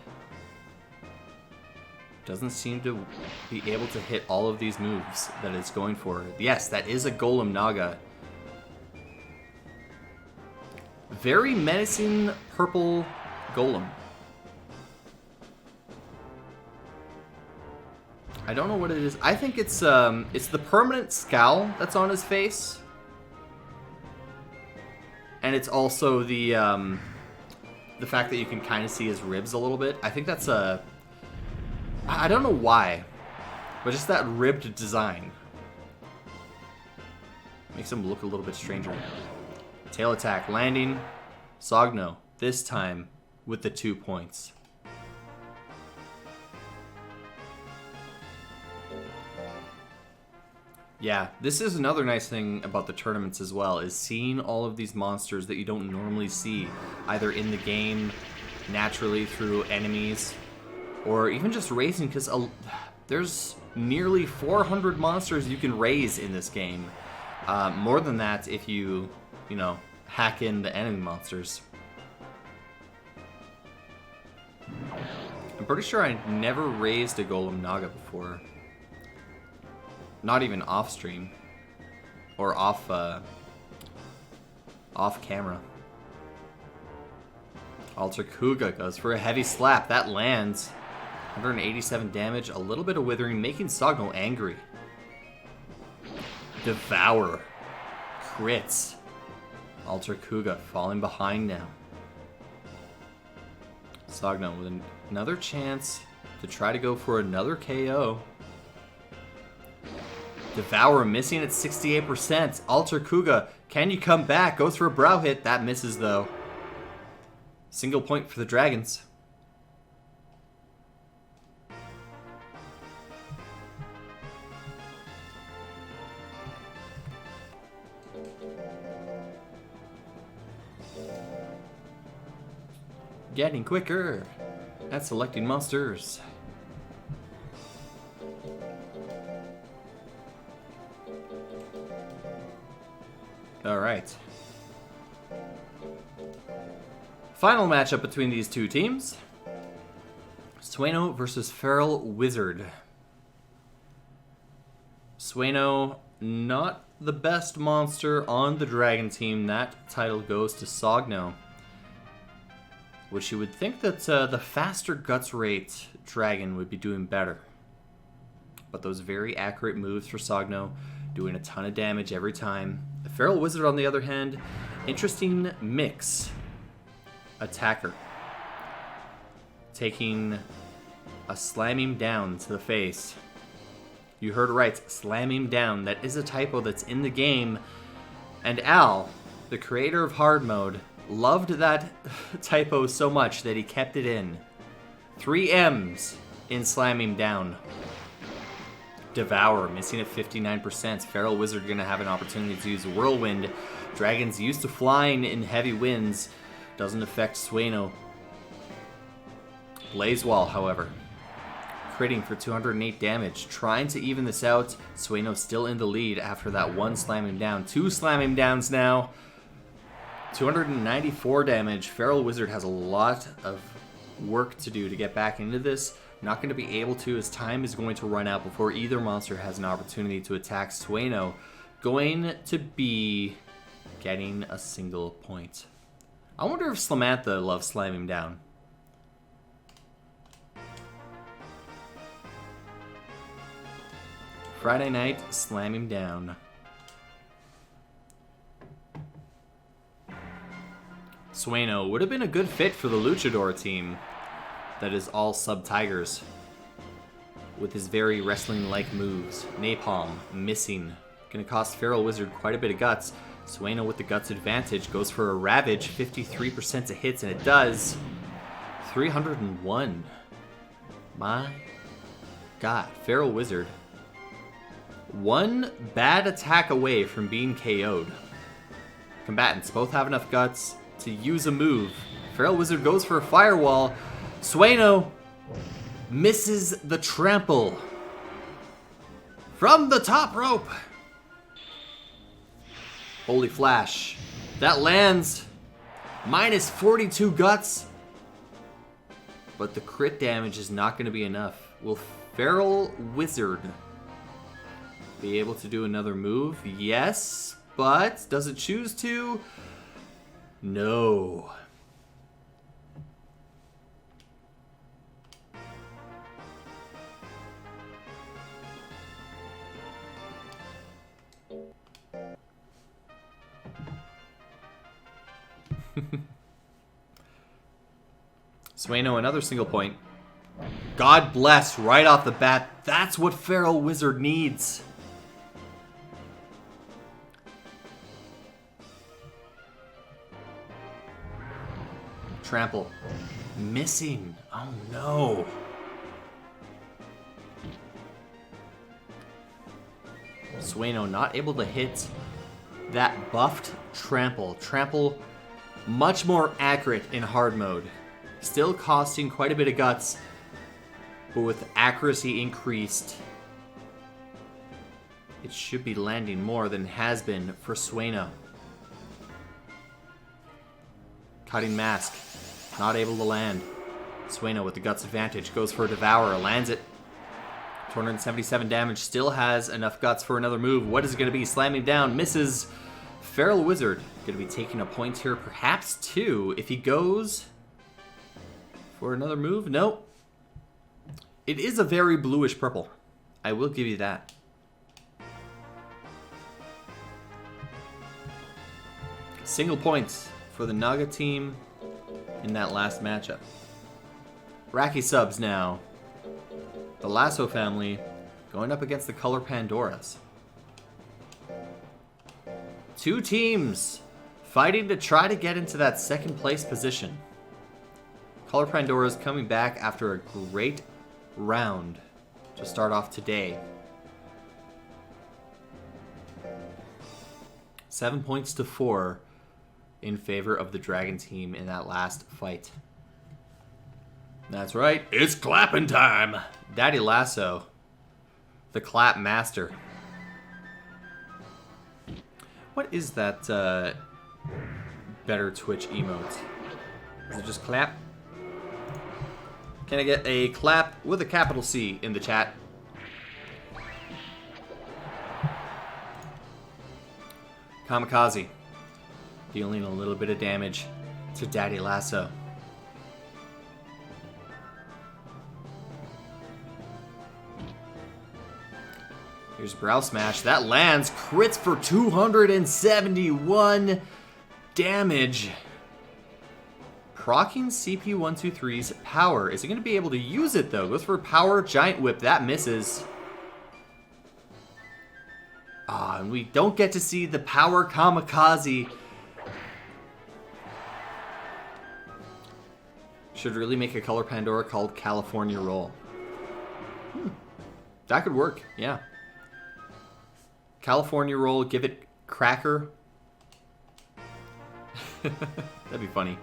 doesn't seem to be able to hit all of these moves that it's going for. Yes, that is a Golem Naga. Very menacing purple Golem. I don't know what it is. I think it's the permanent scowl that's on his face. And it's also the fact that you can kind of see his ribs a little bit. I think that's a... I don't know why, but just that ribbed design makes him look a little bit stranger. Tail attack landing. Sogno, this time with the 2 points. Yeah, this is another nice thing about the tournaments as well, is seeing all of these monsters that you don't normally see, either in the game, naturally through enemies, or even just raising, because there's nearly 400 monsters you can raise in this game. More than that if you hack in the enemy monsters. I'm pretty sure I never raised a Golem Naga before. Not even off stream. Or off camera. Alter Kuga goes for a heavy slap. That lands. 187 damage, a little bit of withering, making Sogno angry. Devour. Crits. Alter Kuga falling behind now. Sogno with another chance to try to go for another KO. Devour missing at 68%. Alter Kuga, can you come back? Goes for a brow hit. That misses though. Single point for the Dragons. Getting quicker at selecting monsters. Alright. Final matchup between these two teams. Sueno versus Feral Wizard. Sueno, not the best monster on the Dragon team. That title goes to Sogno. Which you would think that the faster guts rate Dragon would be doing better. but those very accurate moves for Sogno, doing a ton of damage every time. The Feral Wizard, on the other hand, interesting mix attacker. Taking a slam him down to the face. You heard right, slam him down. That is a typo that's in the game. And Al, the creator of hard mode, loved that typo so much that he kept it in. 3 M's in slam him down. Devour, missing at 59%. Feral Wizard going to have an opportunity to use Whirlwind. Dragons used to flying in heavy winds. Doesn't affect Sueno. Blaze Wall, however. Critting for 208 damage. Trying to even this out. Sueno still in the lead after that one slam him down. 2 slam him downs now. 294 damage. Feral Wizard has a lot of work to do to get back into this. Not going to be able to, as time is going to run out before either monster has an opportunity to attack Sueno. Going to be getting a single point. I wonder if Slamantha loves slamming down. Friday night, slam him down. Sueno would have been a good fit for the Luchador team that is all sub-tigers. With his very wrestling-like moves. Napalm, missing. Gonna cost Feral Wizard quite a bit of guts. Sueno with the guts advantage goes for a Ravage, 53% to hits, and it does. 301. My God, Feral Wizard. One bad attack away from being KO'd. Combatants both have enough guts to use a move. Feral Wizard goes for a Firewall. Sueno misses the trample from the top rope. Holy Flash. That lands. Minus 42 guts. But the crit damage is not going to be enough. Will Feral Wizard be able to do another move? Yes, but does it choose to? No. Sueno, another single point. God bless, right off the bat. That's what Feral Wizard needs. Trample. Missing. Oh no. Sueno not able to hit that buffed trample. Trample much more accurate in hard mode. Still costing quite a bit of guts, but with accuracy increased, it should be landing more than has been for Sueno. Cutting Mask, not able to land. Sueno with the guts advantage goes for a Devour, lands it. 277 damage, still has enough guts for another move. What is it going to be? Slamming down, misses. Feral Wizard going to be taking a point here, perhaps 2. If he goes for another move, no. It is a very bluish purple. I will give you that. Single points for the Naga team in that last matchup. Raki subs now. The Lasso family going up against the Color Pandoras. 2 teams fighting to try to get into that second place position. Color Pandoras coming back after a great round to start off today. 7 points to 4 in favor of the Dragon team in that last fight. That's right, it's clapping time! Daddy Lasso, the clap master. What is that better Twitch emote? Is it just clap? Can I get a clap with a capital C in the chat? Kamikaze, dealing a little bit of damage to Daddy Lasso. Here's Brow Smash. That lands. Crits for 271 damage. Proccing CP123's power. Is he going to be able to use it, though? Goes for power. Giant Whip. That misses. Ah, and we don't get to see the power kamikaze. Should really make a color Pandora called California Roll. That could work, yeah. California Roll, give it Cracker. That'd be funny.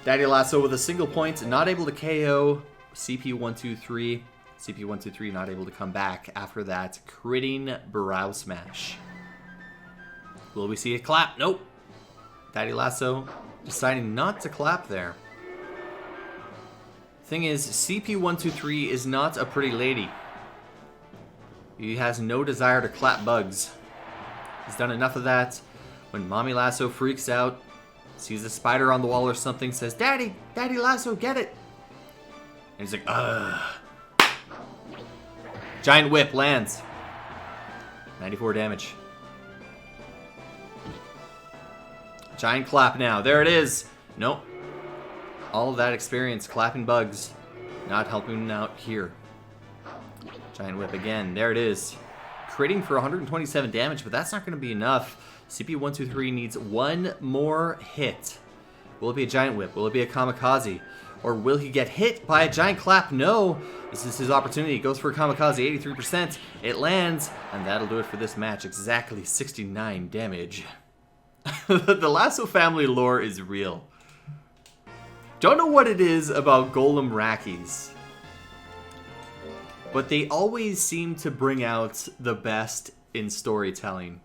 Daddy Lasso with a single point, not able to KO CP123. CP123 not able to come back after that. Critting Brow Smash. Will we see a clap? Nope. Daddy Lasso deciding not to clap there. Thing is, CP123 is not a pretty lady. He has no desire to clap bugs. He's done enough of that. When Mommy Lasso freaks out, sees a spider on the wall or something, says, Daddy, Daddy Lasso, get it. And he's like, ugh. Giant Whip lands. 94 damage. Giant clap now. There it is. Nope. All of that experience clapping bugs not helping out here. Giant Whip again. There it is. Critting for 127 damage, but that's not going to be enough. CP123 needs one more hit. Will it be a Giant Whip? Will it be a Kamikaze? Or will he get hit by a Giant Clap? No. This is his opportunity. He goes for a Kamikaze, 83%. It lands, and that'll do it for this match. Exactly 69 damage. The Lasso family lore is real. Don't know what it is about Golem Rakis, but they always seem to bring out the best in storytelling.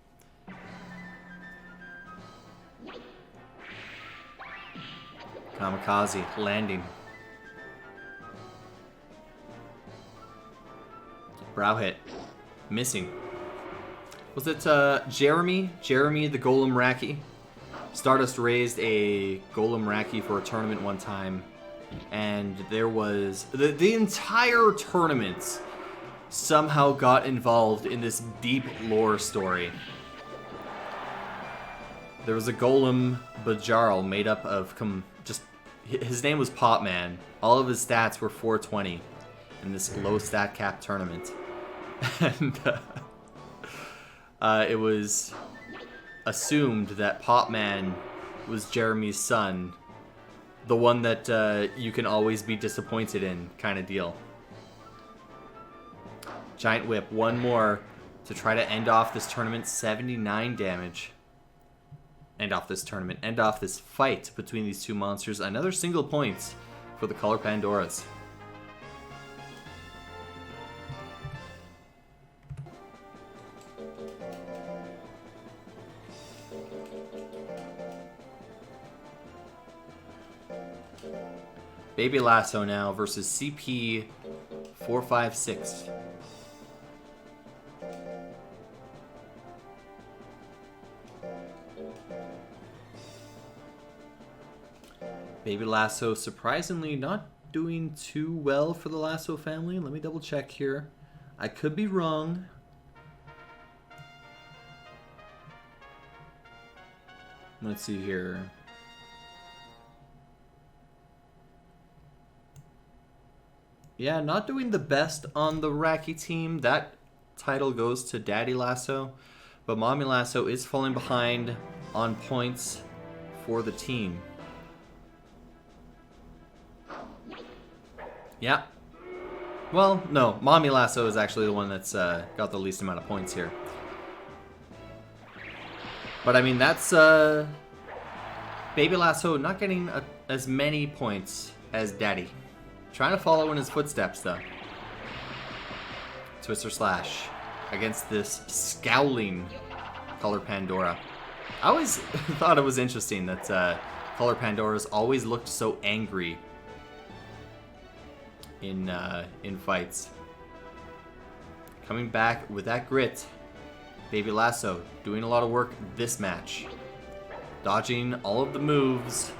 Kamikaze landing. Brow hit. Missing. Was it Jeremy? Jeremy the Golem Raki? Stardust raised a Golem Raki for a tournament one time, and there was the entire tournament somehow got involved in this deep lore story. There was a Golem Bajarl made up of his name was Popman. All of his stats were 420 in this low stat cap tournament, and it was assumed that Popman was Jeremy's son, the one that you can always be disappointed in kind of deal. Giant Whip, one more to try to end off this tournament. 79 damage. End off this tournament. End off this fight between these two monsters. Another single point for the Color Pandoras. Baby Lasso now versus CP456. Baby Lasso surprisingly not doing too well for the Lasso family. Let me double check here. I could be wrong. Let's see here. Yeah, not doing the best on the Raki team. That title goes to Daddy Lasso, but Mommy Lasso is falling behind on points for the team. Yeah. Well, no, Mommy Lasso is actually the one that's got the least amount of points here. But I mean, that's Baby Lasso not getting as many points as Daddy. Trying to follow in his footsteps, though. Twister Slash against this scowling Color Pandora. I always thought it was interesting that Color Pandoras always looked so angry in fights. Coming back with that grit. Baby Lasso doing a lot of work this match. Dodging all of the moves.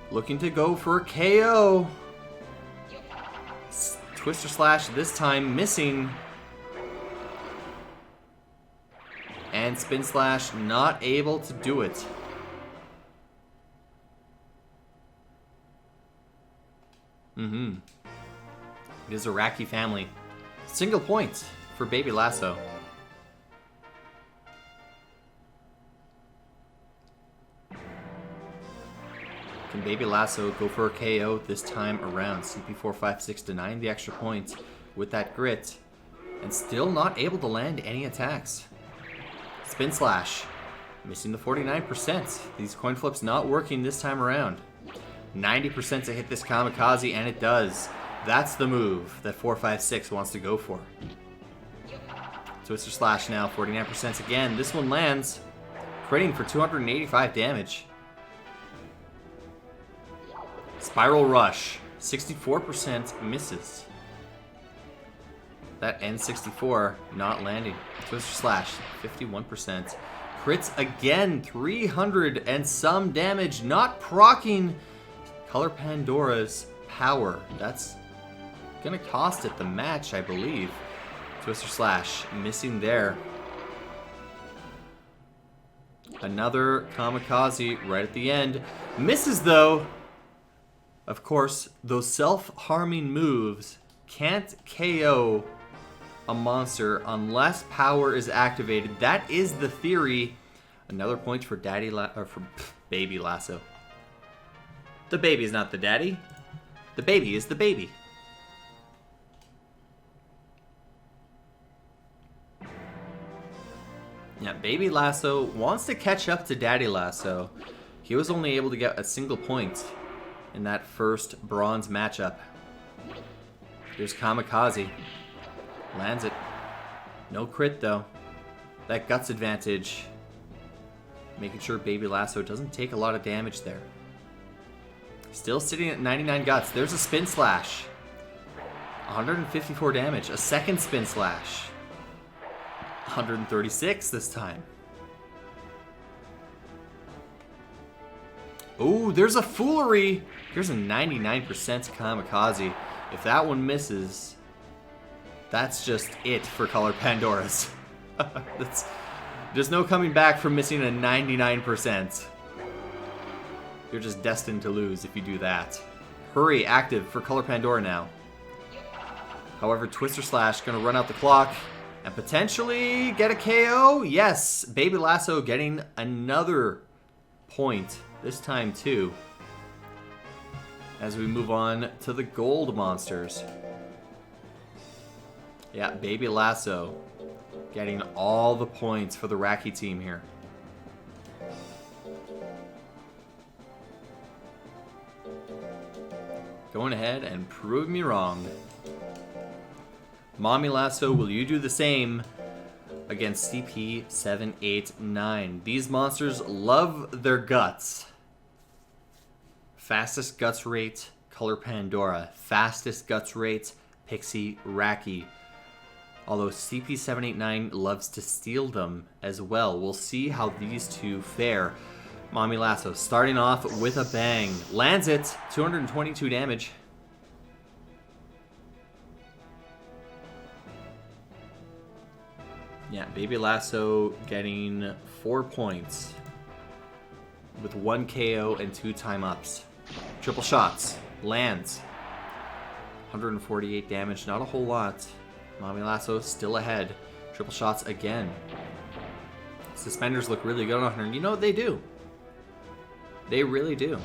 Looking to go for a KO. Twister Slash this time missing. And Spin Slash not able to do it. It is a Raki family. Single point for Baby Lasso. Can Baby Lasso go for a KO this time around? CP4, 5, 6 deniing the extra point with that grit. And still not able to land any attacks. Spin Slash. Missing the 49%. These coin flips not working this time around. 90% to hit this kamikaze, and it does. That's the move that 456 wants to go for. Twister Slash now, 49% again. This one lands, critting for 285 damage. Spiral Rush, 64% misses. That N64 not landing. Twister Slash, 51%. Crits again, 300 and some damage, not proccing Color Pandora's power. That's gonna cost it the match, I believe. Twister Slash, missing there. Another kamikaze right at the end. Misses though. Of course, those self-harming moves can't KO a monster unless power is activated. That is the theory. Another point for Baby Lasso. The baby is not the daddy. The baby is the baby. Yeah, Baby Lasso wants to catch up to Daddy Lasso. He was only able to get a single point in that first bronze matchup. Here's Kamikaze. Lands it. No crit though. That guts advantage. Making sure Baby Lasso doesn't take a lot of damage there. Still sitting at 99 guts. There's a Spin Slash. 154 damage. A second Spin Slash. 136 this time. Oh, there's a Foolery. Here's a 99% Kamikaze. If that one misses, that's just it for Color Pandoras. There's no coming back from missing a 99%. You're just destined to lose if you do that. Hurry, active for Color Pandora now. However, Twister Slash gonna run out the clock and potentially get a KO. Yes, Baby Lasso getting another point, this time too. As we move on to the gold monsters. Yeah, Baby Lasso getting all the points for the Raki team here. Going ahead and prove me wrong. Mommy Lasso, will you do the same against CP789? These monsters love their guts. Fastest guts rate, Color Pandora. Fastest guts rate, Pixie Raki. Although CP789 loves to steal them as well. We'll see how these two fare. Mommy Lasso starting off with a bang. Lands it. 222 damage. Yeah, Baby Lasso getting 4 points. With 1 KO and 2 time-ups. Triple shots. Lands. 148 damage. Not a whole lot. Mommy Lasso still ahead. Triple shots again. Suspenders look really good on her. You know what they do? They really do. Of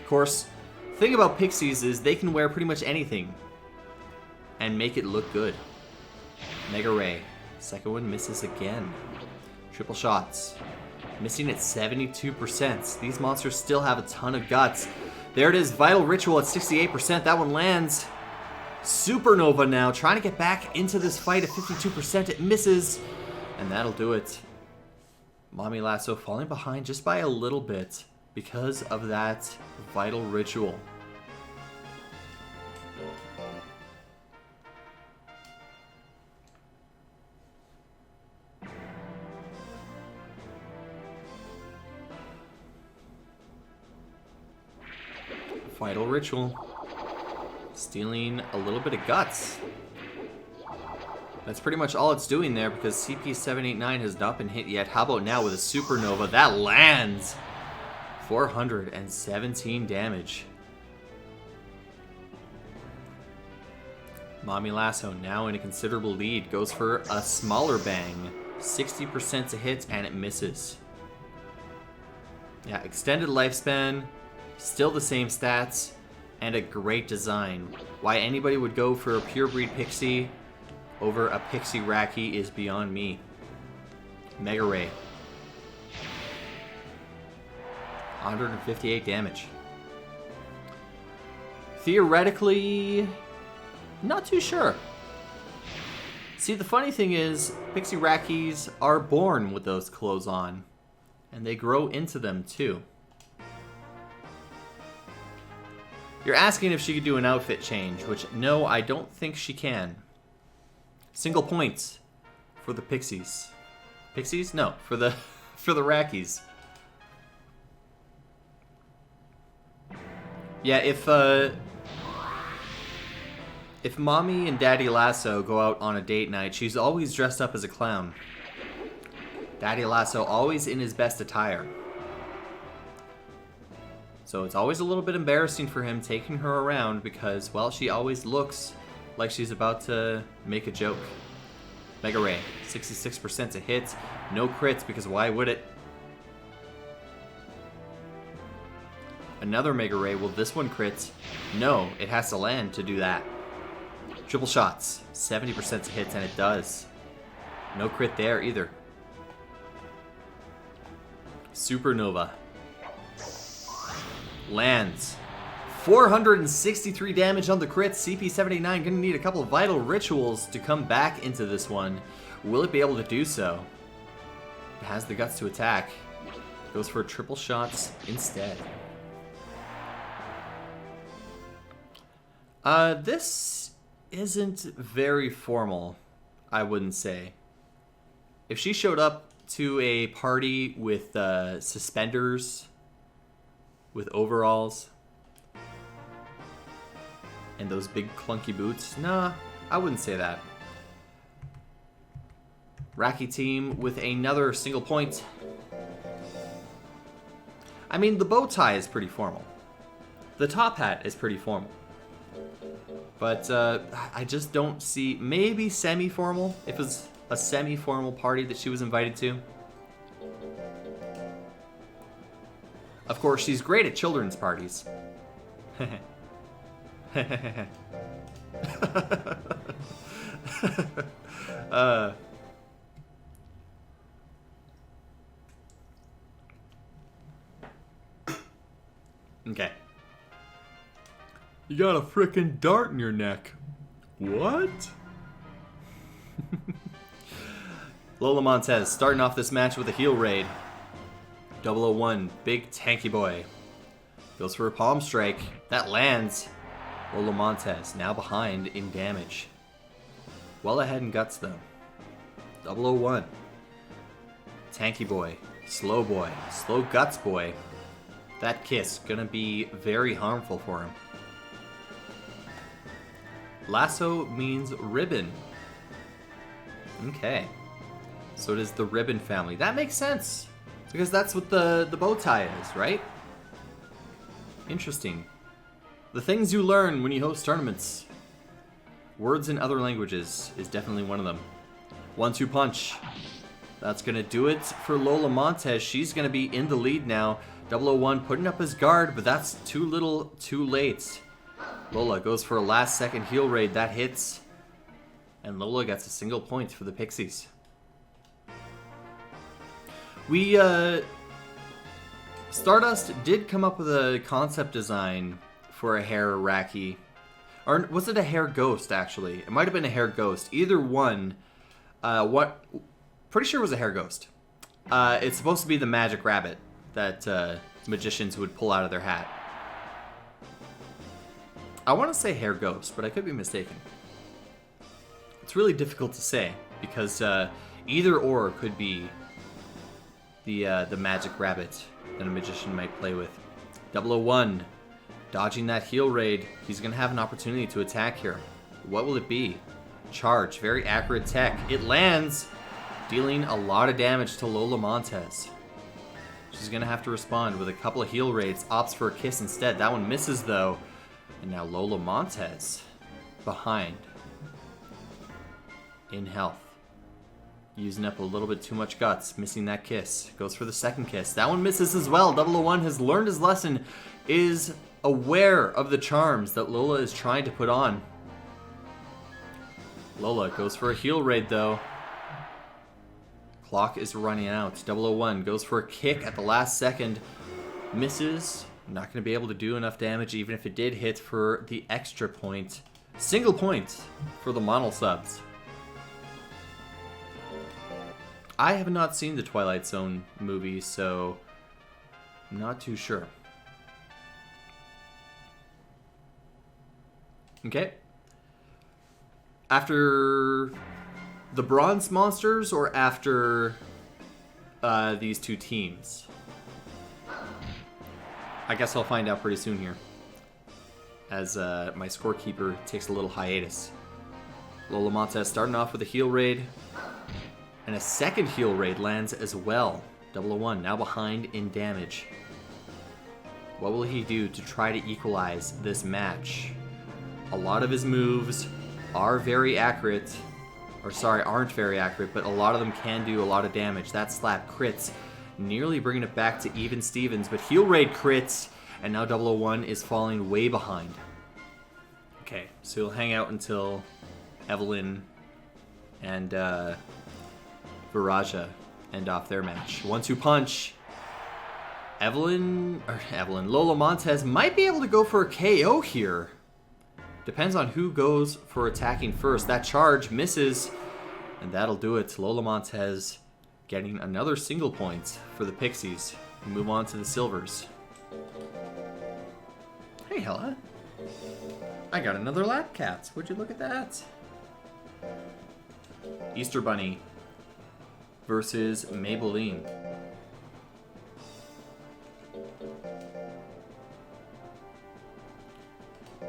course, the thing about Pixies is they can wear pretty much anything and make it look good. Mega Ray. Second one misses again. Triple shots. Missing at 72%. These monsters still have a ton of guts. There it is. Vital Ritual at 68%. That one lands. Supernova now. Trying to get back into this fight at 52%. It misses. And that'll do it. Mommy Lasso falling behind just by a little bit because of that Vital Ritual. Vital Ritual. Stealing a little bit of guts. That's pretty much all it's doing there because CP789 has not been hit yet. How about now with a supernova? That lands! 417 damage. Mommy Lasso now in a considerable lead. Goes for a smaller bang. 60% to hit and it misses. Yeah, extended lifespan. Still the same stats. And a great design. Why anybody would go for a purebreed Pixie over a Pixie Raki is beyond me. Mega Ray. 158 damage. Theoretically, not too sure. See, the funny thing is, Pixie Rakis are born with those clothes on. And they grow into them too. You're asking if she could do an outfit change, which no, I don't think she can. Single points for the Pixies. Pixies? No, for the Rakis. Yeah, if Mommy and Daddy Lasso go out on a date night, she's always dressed up as a clown. Daddy Lasso always in his best attire. So it's always a little bit embarrassing for him taking her around because, well, she always looks like she's about to make a joke. Mega Ray, 66% to hit. No crits because why would it? Another Mega Ray. Will this one crit? No, it has to land to do that. Triple shots, 70% to hit, and it does. No crit there either. Supernova. Lands. 463 damage on the crit. CP789 going to need a couple of vital rituals to come back into this one. Will it be able to do so? It has the guts to attack. Goes for triple shots instead. This isn't very formal, I wouldn't say. If she showed up to a party with suspenders, with overalls, and those big clunky boots, nah, I wouldn't say that. Raki team with another single point. I mean, the bow tie is pretty formal. The top hat is pretty formal. But I just don't see, maybe semi-formal, if it was a semi-formal party that she was invited to. Of course, she's great at children's parties. Okay. You got a frickin' dart in your neck. What? Lola Montez starting off this match with a heel raid. 001, big tanky boy. Goes for a palm strike. That lands. Lola Montez now behind in damage. Well ahead in guts though. 001. Tanky boy. Slow guts boy. That kiss gonna be very harmful for him. Lasso means ribbon. Okay. So it is the ribbon family. That makes sense. Because that's what the bow tie is, right? Interesting. The things you learn when you host tournaments. Words in other languages is definitely one of them. 1-2 punch. That's going to do it for Lola Montez. She's going to be in the lead now. 001 putting up his guard, but that's too little, too late. Lola goes for a last second heel raid. That hits. And Lola gets a single point for the Pixies. Stardust did come up with a concept design for a hair Raki. Or was it a hair ghost, actually? It might have been a hair ghost. Either one. Pretty sure it was a hair ghost. It's supposed to be the magic rabbit that magicians would pull out of their hat. I want to say hair ghost, but I could be mistaken. It's really difficult to say, because either or could be the magic rabbit that a magician might play with. 001, dodging that heel raid. He's going to have an opportunity to attack here. What will it be? Charge, very accurate tech. It lands, dealing a lot of damage to Lola Montez. She's going to have to respond with a couple of heal raids. Opts for a kiss instead. That one misses, though. And now Lola Montez behind in health. Using up a little bit too much guts. Missing that kiss. Goes for the second kiss. That one misses as well. 001 has learned his lesson. Is aware of the charms that Lola is trying to put on. Lola goes for a heal raid, though. Clock is running out. 001 goes for a kick at the last second. Misses. Not going to be able to do enough damage, even if it did hit for the extra point. Single point for the mono subs. I have not seen the Twilight Zone movie, so I'm not too sure. Okay. After the bronze monsters or after these two teams? I guess I'll find out pretty soon here, as my scorekeeper takes a little hiatus. Lola Montez starting off with a heal raid, and a second heal raid lands as well. 001 now behind in damage. What will he do to try to equalize this match? A lot of his moves are very accurate, or sorry, aren't very accurate, but a lot of them can do a lot of damage. That slap crits, nearly bringing it back to even Stevens, but heal raid crits, and now 001 is falling way behind. Okay, so he'll hang out until Evelyn and Viraja end off their match. 1-2 punch. Lola Montez might be able to go for a KO here. Depends on who goes for attacking first. That charge misses, and that'll do it. Lola Montez getting another single point for the Pixies. We move on to the Silvers. Hey, Hella. I got another lap cat. Would you look at that? Easter Bunny versus Maybelline.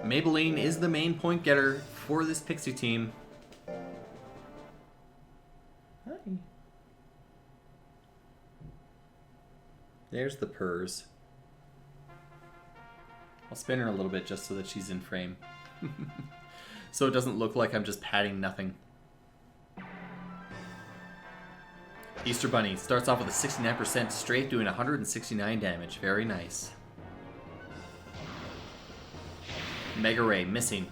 Maybelline is the main point getter for this Pixie team. Hi. There's the purrs. I'll spin her a little bit just so that she's in frame. So it doesn't look like I'm just patting nothing. Easter Bunny starts off with a 69% straight, doing 169 damage. Very nice. Mega Ray missing.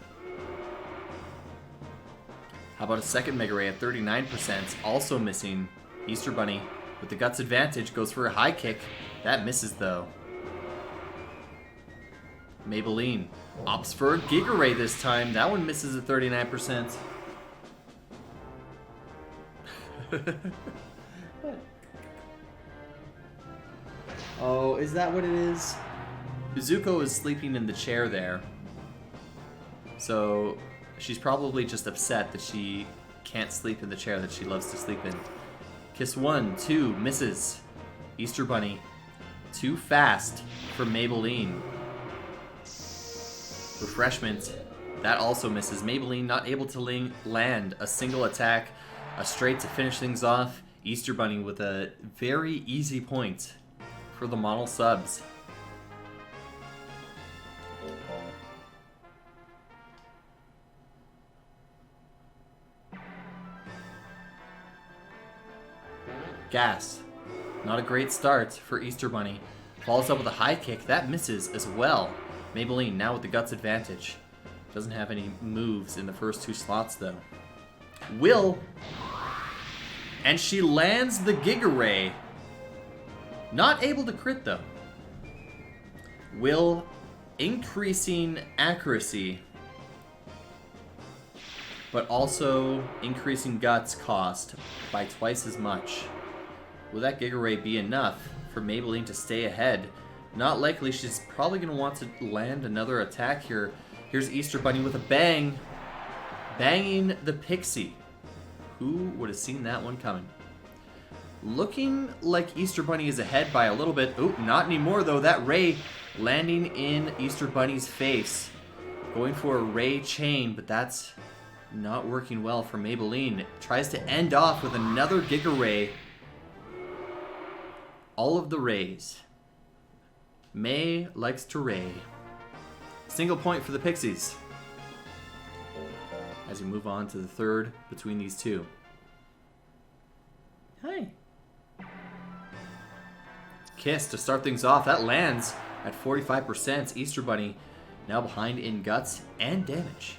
How about a second Mega Ray at 39%, also missing. Easter Bunny with the guts advantage goes for a high kick. That misses though. Maybelline opts for a Giga Ray this time. That one misses at 39%. Oh, is that what it is? Zuko is sleeping in the chair there. So she's probably just upset that she can't sleep in the chair that she loves to sleep in. Kiss 1, 2, misses. Easter Bunny, too fast for Maybelline. Refreshment, that also misses. Maybelline not able to land a single attack. A straight to finish things off. Easter Bunny with a very easy point for the mono subs. Gas. Not a great start for Easter Bunny. Follows up with a high kick. That misses as well. Maybelline now with the guts advantage. Doesn't have any moves in the first two slots though. Will. And she lands the Giga Ray. Not able to crit though. Will increasing accuracy, but also increasing guts cost by twice as much. Will that Giga Ray be enough for Maybelline to stay ahead? Not likely. She's probably going to want to land another attack here. Here's Easter Bunny with a bang. Banging the Pixie. Who would have seen that one coming? Looking like Easter Bunny is ahead by a little bit. Oop, not anymore though. That Ray landing in Easter Bunny's face. Going for a Ray chain, but that's Not working well for Maybelline. Tries to end off with another Giga Ray. All of the rays. May likes to ray. Single point for the Pixies. As we move on to the third between these two. Hi. Kiss to start things off. That lands at 45%. Easter Bunny now behind in guts and damage.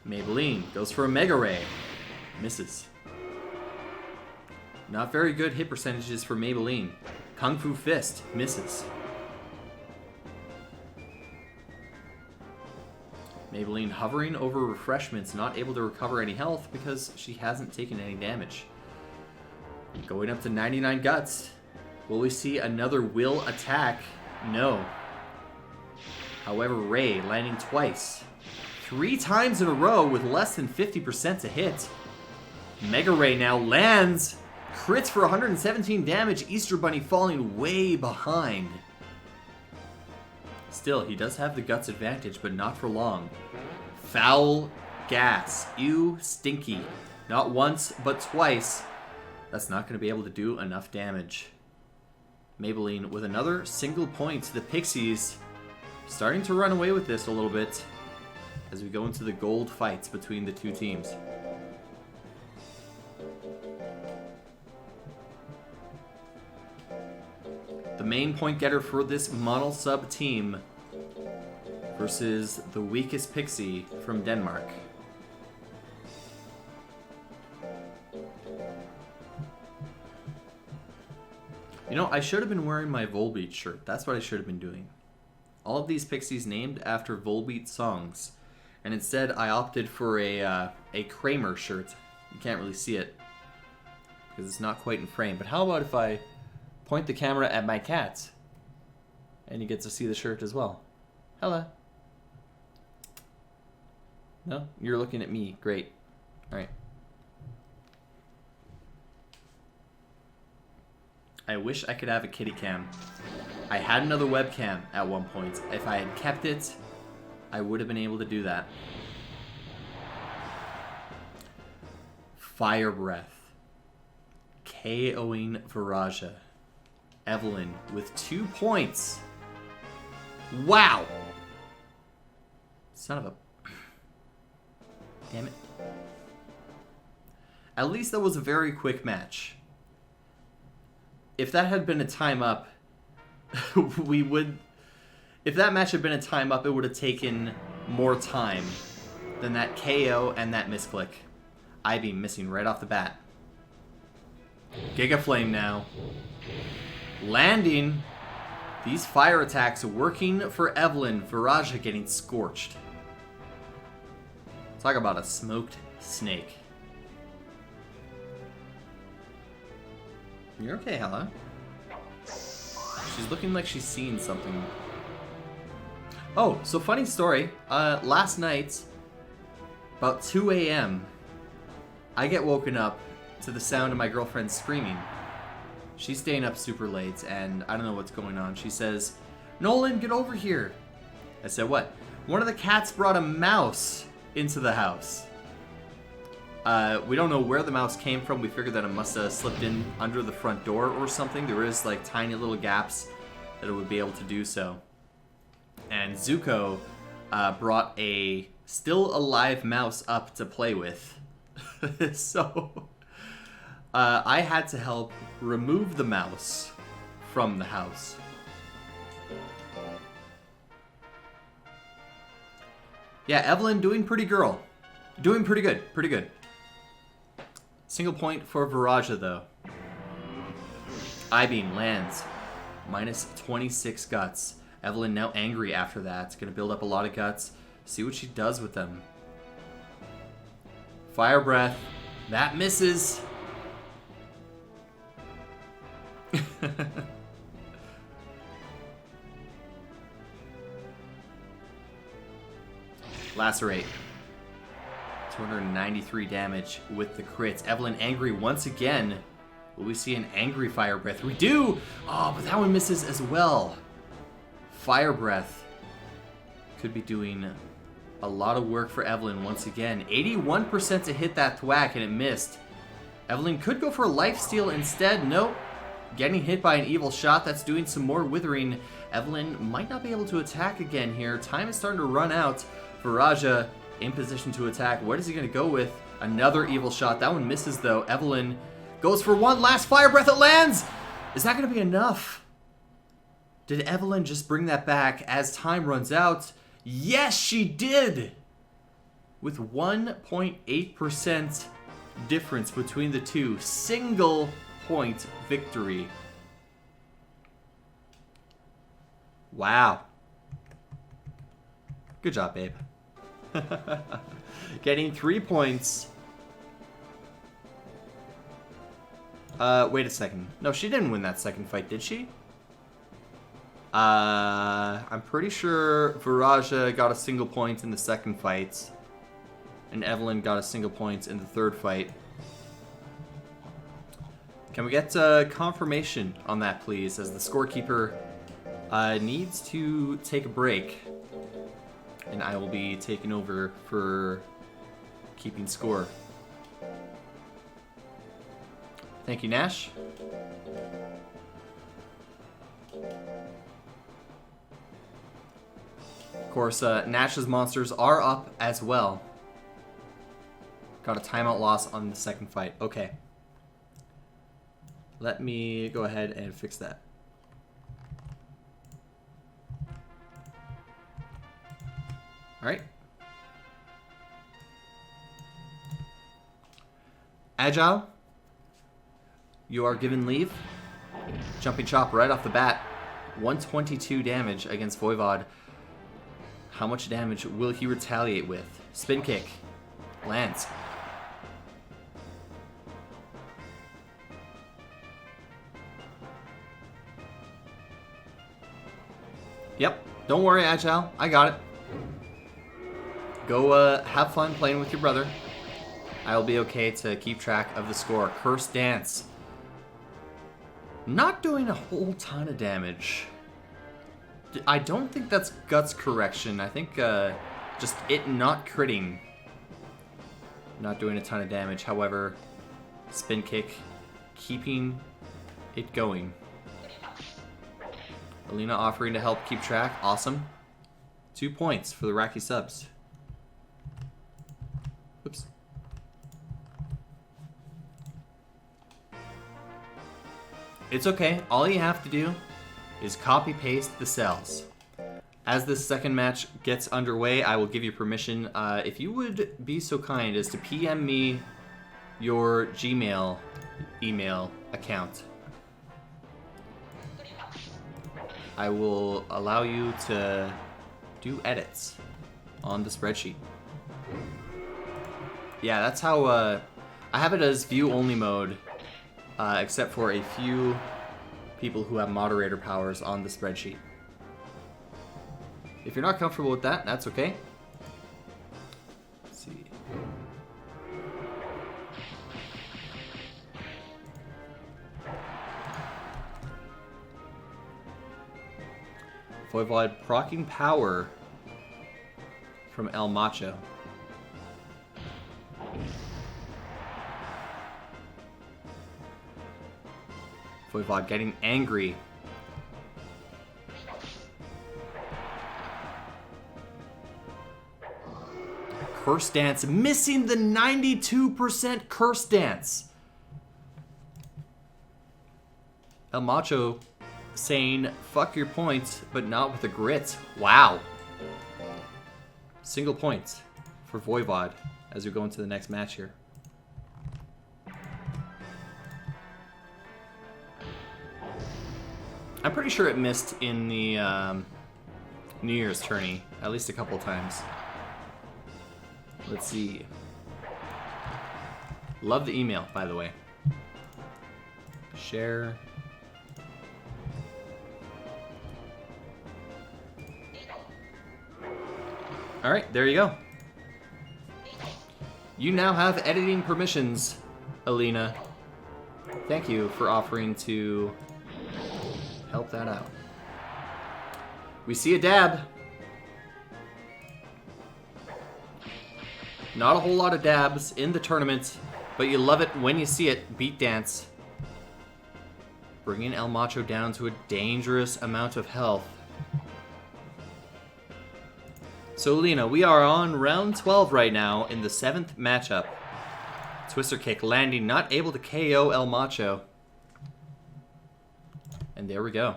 Maybelline goes for a Mega Ray. Misses. Not very good hit percentages for Maybelline. Kung Fu Fist misses. Maybelline hovering over refreshments, not able to recover any health because she hasn't taken any damage. Going up to 99 guts. Will we see another will attack? No. However, Ray landing twice. 3 times in a row with less than 50% to hit. Mega Ray now lands. Crits for 117 damage. Easter Bunny falling way behind. Still, he does have the guts advantage, but not for long. Foul gas. Ew, stinky. Not once, but twice. That's not going to be able to do enough damage. Maybelline with another single point. The Pixies starting to run away with this a little bit as we go into the gold fights between the two teams. The main point getter for this mono sub team versus the weakest Pixie from Denmark. You know, I should have been wearing my Volbeat shirt. That's what I should have been doing. All of these Pixies named after Volbeat songs. And instead, I opted for a Kramer shirt. You can't really see it because it's not quite in frame. But how about if I point the camera at my cat and you get to see the shirt as well? Hello. No? You're looking at me. Great. All right. I wish I could have a kitty cam. I had another webcam at one point. If I had kept it, I would have been able to do that. Fire Breath. KOing Viraja. Evelyn with 2 points. Wow! Son of a... Damn it. At least that was a very quick match. If that had been a time up, we would... If that match had been a time up, it would have taken more time than that KO and that misclick. Ivy missing right off the bat. Giga Flame now. Landing. These fire attacks working for Evelyn. Viraja getting scorched. Talk about a smoked snake. You're okay, Hella. She's looking like she's seen something. Oh, so funny story. Last night, about 2 a.m., I get woken up to the sound of my girlfriend screaming. She's staying up super late, and I don't know what's going on. She says, "Nolan, get over here." I said, "What?" "One of the cats brought a mouse into the house." We don't know where the mouse came from. We figured that it must have slipped in under the front door or something. There is like tiny little gaps that it would be able to do so. And Zuko brought a still alive mouse up to play with. So I had to help remove the mouse from the house. Yeah, Evelyn doing pretty girl. Doing pretty good. Pretty good. Single point for Viraja, though. I-beam lands. Minus 26 guts. Evelyn now angry after that. It's going to build up a lot of guts. See what she does with them. Fire Breath. That misses. Lacerate. 293 damage with the crits. Evelyn angry once again. Will we see an angry Fire Breath? We do! Oh, but that one misses as well. Fire Breath could be doing A lot of work for Evelyn once again. 81% to hit that thwack and it missed. Evelyn could go for a lifesteal instead. Nope. Getting hit by an evil shot. That's doing some more withering. Evelyn might not be able to attack again here. Time is starting to run out. Viraja in position to attack. What is he going to go with? Another evil shot. That one misses though. Evelyn goes for one last fire breath. It lands! Is that going to be enough? Did Evelyn just bring that back as time runs out? Yes, she did! With 1.8% difference between the two. Single point victory. Wow. Good job, babe. Getting 3 points. Wait a second. No, she didn't win that second fight, did she? I'm pretty sure Viraja got a single point in the second fight. And Evelyn got a single point in the third fight. Can we get confirmation on that, please, as the scorekeeper needs to take a break. And I will be taking over for keeping score. Thank you, Nash. Of course, Nash's monsters are up as well. Got a timeout loss on the second fight. Okay. Let me go ahead and fix that. Alright. Agile. You are given leave. Jumping chop right off the bat. 122 damage against Voivod. How much damage will he retaliate with? Spin kick. Lands. Yep. Don't worry, Agile. I got it. Go have fun playing with your brother. I'll be okay to keep track of the score. Curse Dance. Not doing a whole ton of damage. I don't think that's Guts Correction. I think just it not critting. Not doing a ton of damage. However, Spin Kick, keeping it going. Alina offering to help keep track. Awesome. 2 points for the Racky subs. Oops. It's okay. All you have to do is copy-paste the cells. As this second match gets underway, I will give you permission. If you would be so kind as to PM me your Gmail email account, I will allow you to do edits on the spreadsheet. Yeah, that's how I have it as view-only mode, except for a few people who have moderator powers on the spreadsheet. If you're not comfortable with that, that's okay. Let's see. Voivod proccing power from El Macho. Voivod getting angry. Curse Dance, missing the 92% Curse Dance. El Macho saying, fuck your points, but not with a grit. Wow. Single point for Voivod as we go into the next match here. I'm pretty sure it missed in the New Year's tourney, at least a couple times. Let's see. Love the email, by the way. Share. Alright, there you go. You now have editing permissions, Alina. Thank you for offering to help that out. We see a dab. Not a whole lot of dabs in the tournament, but you love it when you see it. Beat dance. Bringing El Macho down to a dangerous amount of health. So, Lena, we are on round 12 right now in the 7th matchup. Twister kick landing, not able to KO El Macho. And there we go.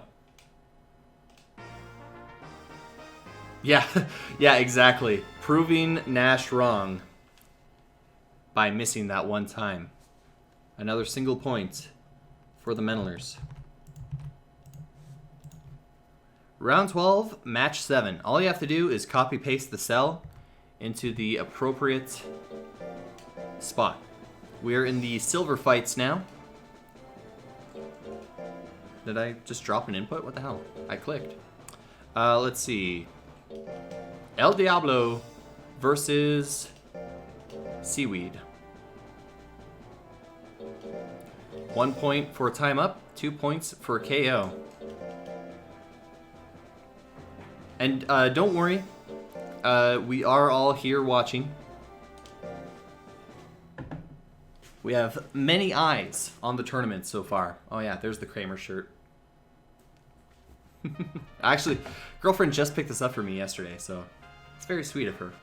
Yeah, yeah, exactly. Proving Nash wrong by missing that one time. Another single point for the Menelers. Round 12, match 7. All you have to do is copy-paste the cell into the appropriate spot. We're in the silver fights now. Did I just drop an input? What the hell? I clicked. Let's see. El Diablo versus Seaweed. 1 point for time up, 2 points for KO. And don't worry, we are all here watching. We have many eyes on the tournament so far. Oh yeah, there's the Kramer shirt. Actually, girlfriend just picked this up for me yesterday, so it's very sweet of her.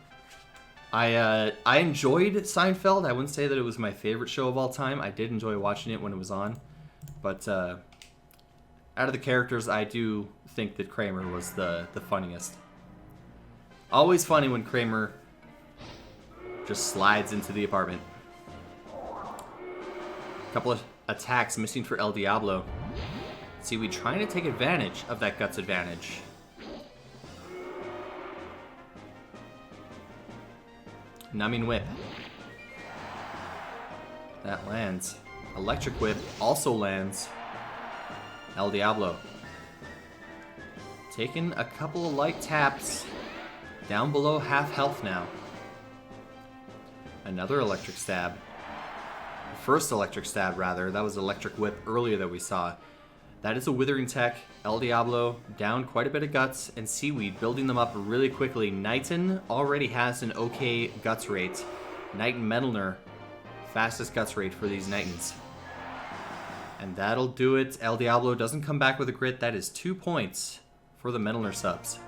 I enjoyed Seinfeld. I wouldn't say that it was my favorite show of all time. I did enjoy watching it when it was on. But out of the characters, I do think that Kramer was the funniest. Always funny when Kramer just slides into the apartment. Couple of attacks missing for El Diablo. Seaweed trying to take advantage of that guts advantage. Numbing whip. That lands. Electric whip also lands. El Diablo. Taking a couple of light taps. Down below half health now. Another electric stab. First electric stab, rather. That was electric whip earlier that we saw. That is a withering tech. El Diablo down quite a bit of guts, and Seaweed building them up really quickly. Knighton already has an okay guts rate. Knighton Metalner, fastest guts rate for these Knightons. And that'll do it. El Diablo doesn't come back with a crit. That is 2 points for the Metalner subs.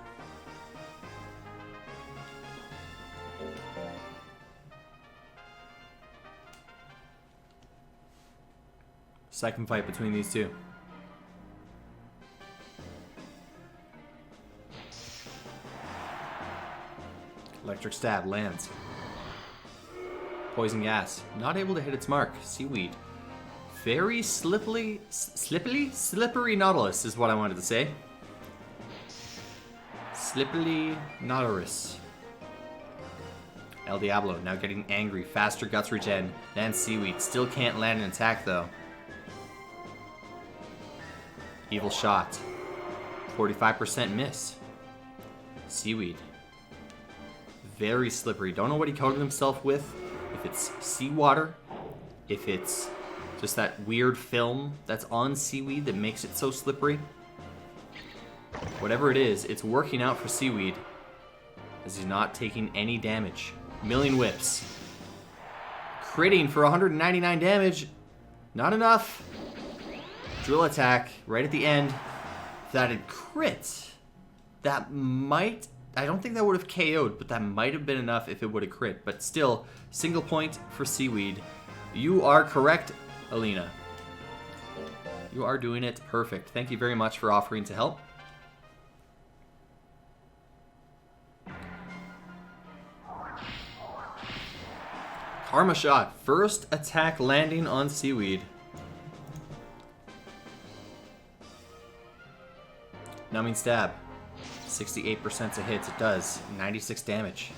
Second fight between these two. Electric stab lands. Poison gas. Not able to hit its mark. Seaweed. Very slippery Nautilus is what I wanted to say. Slippery Nautilus. El Diablo now getting angry. Faster guts regen than Seaweed. Still can't land an attack though. Evil shot. 45% miss. Seaweed. Very slippery. Don't know what he coated himself with. If it's seawater. If it's just that weird film that's on Seaweed that makes it so slippery. Whatever it is, it's working out for Seaweed. As he's not taking any damage. Million whips. Critting for 199 damage. Not enough. Drill attack right at the end. If that had crit, that might... I don't think that would have KO'd, but that might have been enough if it would have crit. But still, single point for Seaweed. You are correct, Alina. You are doing it perfect. Thank you very much for offering to help. Karma shot. First attack landing on Seaweed. Numbing stab. 68% to hits. It does. 96 damage.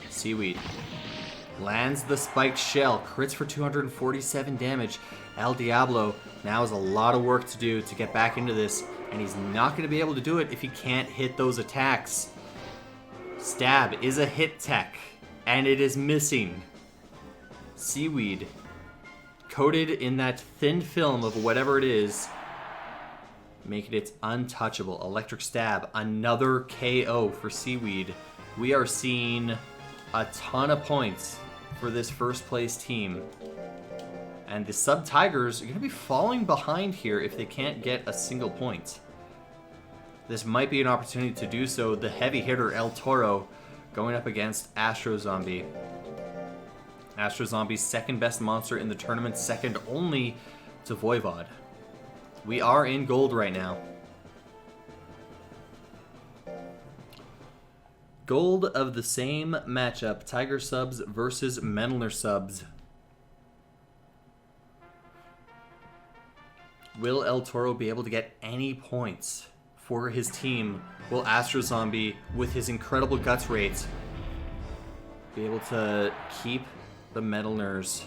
Seaweed. Lands the spiked shell. Crits for 247 damage. El Diablo now has a lot of work to do to get back into this. And he's not going to be able to do it if he can't hit those attacks. Stab is a hit tech. And it is missing. Seaweed. Coated in that thin film of whatever it is. making it untouchable. Electric Stab, another KO for Seaweed. We are seeing a ton of points for this first place team. And the Sub Tigers are going to be falling behind here if they can't get a single point. This might be an opportunity to do so. The heavy hitter El Toro going up against Astro Zombie. Astro Zombie's second best monster in the tournament, second only to Voivod. We are in gold right now. Gold of the same matchup, Tiger Subs versus Menelner Subs. Will El Toro be able to get any points for his team? Will Astro Zombie, with his incredible guts rates, be able to keep the Menelners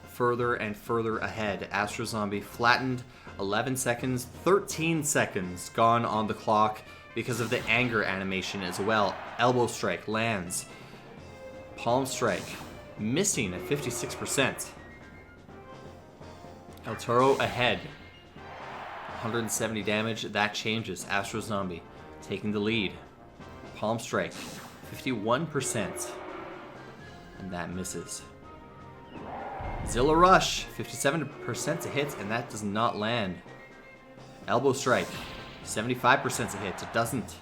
further and further ahead? Astro Zombie flattened, 11 seconds, 13 seconds gone on the clock because of the anger animation as well. Elbow strike lands. Palm strike missing at 56%. El Toro ahead. 170 damage, that changes. Astro Zombie taking the lead. Palm strike, 51%. And that misses. Zilla Rush, 57% to hit, and that does not land. Elbow strike, 75% to hit, it doesn't.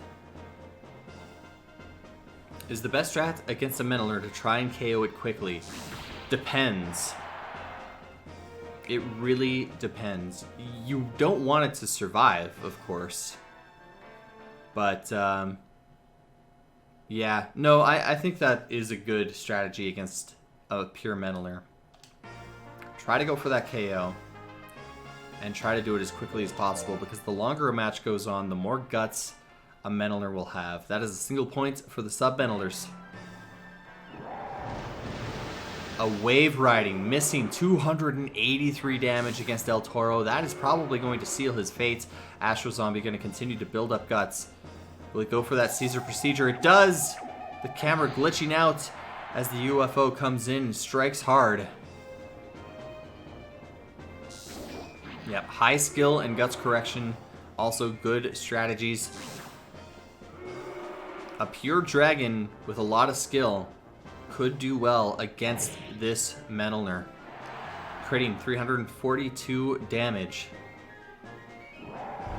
Is the best strat against a Menelner to try and KO it quickly? Depends. It really depends. You don't want it to survive, of course. But, yeah. No, I think that is a good strategy against a pure Menelner. Try to go for that KO. And try to do it as quickly as possible, because the longer a match goes on, the more guts a Menelner will have. That is a single point for the sub-Menelners. A Wave Riding, missing 283 damage against El Toro. That is probably going to seal his fate. Astro Zombie going to continue to build up guts. Will it go for that Caesar Procedure? It does! The camera glitching out as the UFO comes in and strikes hard. Yep, high skill and guts correction. Also good strategies. A pure dragon with a lot of skill could do well against this Menelner. Critting 342 damage.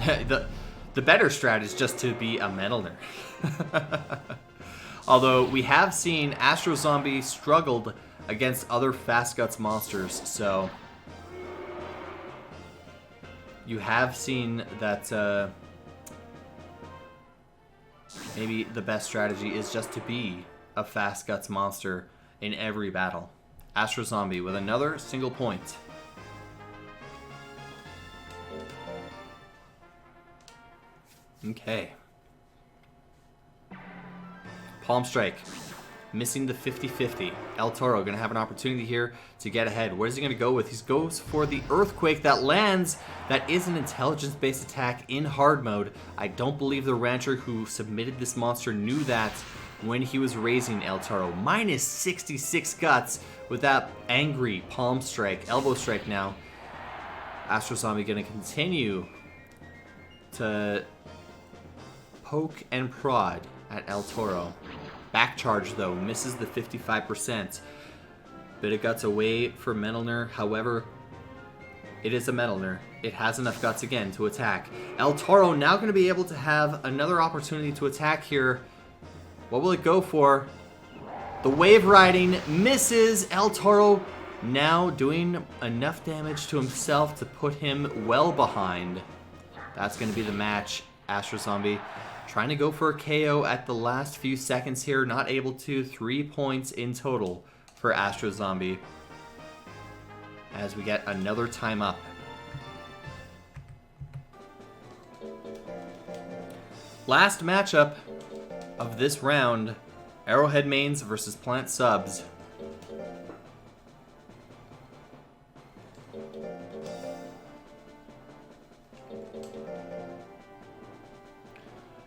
The better strat is just to be a Menelner. Although we have seen Astro Zombie struggled against other Fast Guts monsters, so you have seen that maybe the best strategy is just to be a Fast Guts monster in every battle. Astro Zombie with another single point. Okay. Palm strike. Missing the 50-50. El Toro going to have an opportunity here to get ahead. What is he going to go with? He goes for the Earthquake that lands. That is an intelligence-based attack in hard mode. I don't believe the rancher who submitted this monster knew that when he was raising El Toro. Minus 66 guts with that angry palm strike. Elbow strike now. Astro Zombie going to continue to poke and prod at El Toro. Back charge though, misses the 55%. Bit of guts away for Menelner. However, it is a Menelner. It has enough guts again to attack. El Toro now going to be able to have another opportunity to attack here. What will it go for? The Wave Riding misses. El Toro now doing enough damage to himself to put him well behind. That's going to be the match. Astro Zombie trying to go for a KO at the last few seconds here. Not able to. 3 points in total for Astro Zombie as we get another time up. Last matchup of this round, Arrowhead Mains versus Plant Subs.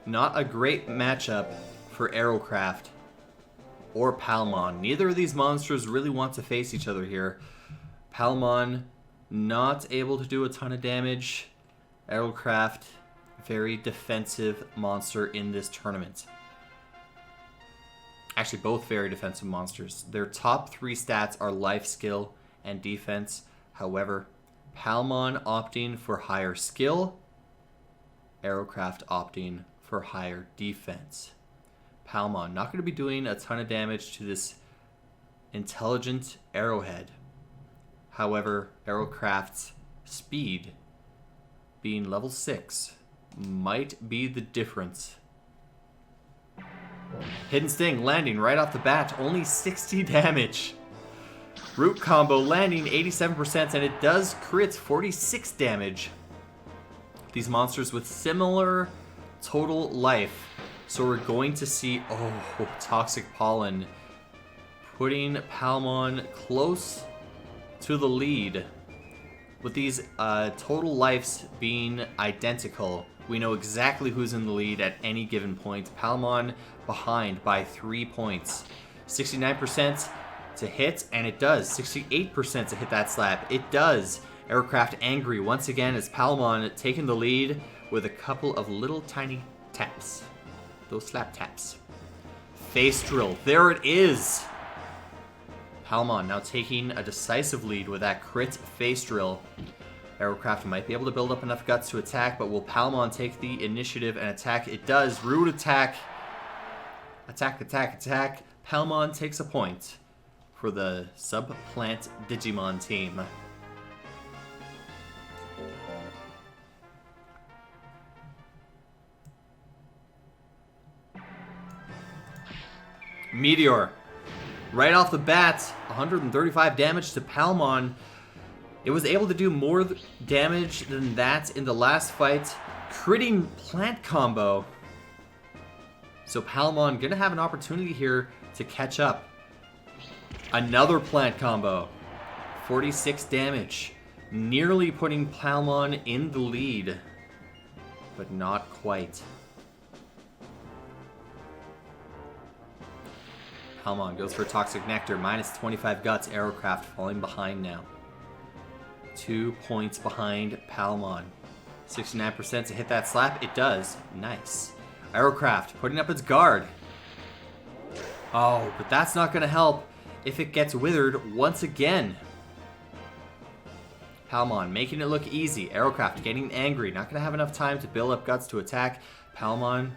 Not a great matchup for Aerocraft or Palmon. Neither of these monsters really want to face each other here. Palmon not able to do a ton of damage. Aerocraft very defensive monster in this tournament. Actually, both very defensive monsters. Their top 3 stats are life, skill, and defense. However, Palmon opting for higher skill, Aerocraft opting for higher defense. Palmon not going to be doing a ton of damage to this intelligent arrowhead. However, Aerocraft's speed, being level 6, might be the difference. Hidden Sting landing right off the bat, only 60 damage. Root combo landing 87%, and it does crit 46 damage. These monsters with similar total life. So we're going to see, Toxic Pollen, putting Palmon close to the lead. With these total lives being identical, we know exactly who's in the lead at any given point. Palmon behind by 3 points. 69% to hit, and it does. 68% to hit that slap. It does. Aircraft angry once again as Palmon taking the lead with a couple of little tiny taps. Those slap taps. Face drill. There it is. Palmon now taking a decisive lead with that crit face drill. Aerocraft might be able to build up enough guts to attack, but will Palmon take the initiative and attack? It does. Root attack. Attack, attack, attack. Palmon takes a point for the Subplant Digimon team. Meteor. Right off the bat, 135 damage to Palmon. It was able to do more damage than that in the last fight. Critting plant combo. So Palmon gonna have an opportunity here to catch up. Another plant combo. 46 damage. Nearly putting Palmon in the lead. But not quite. Palmon goes for Toxic Nectar, minus 25 guts. Aerocraft falling behind now. 2 points behind Palmon. 69% to hit that slap. It does. Nice. Aerocraft putting up its guard. Oh, but that's not going to help if it gets withered once again. Palmon making it look easy. Aerocraft getting angry. Not going to have enough time to build up guts to attack. Palmon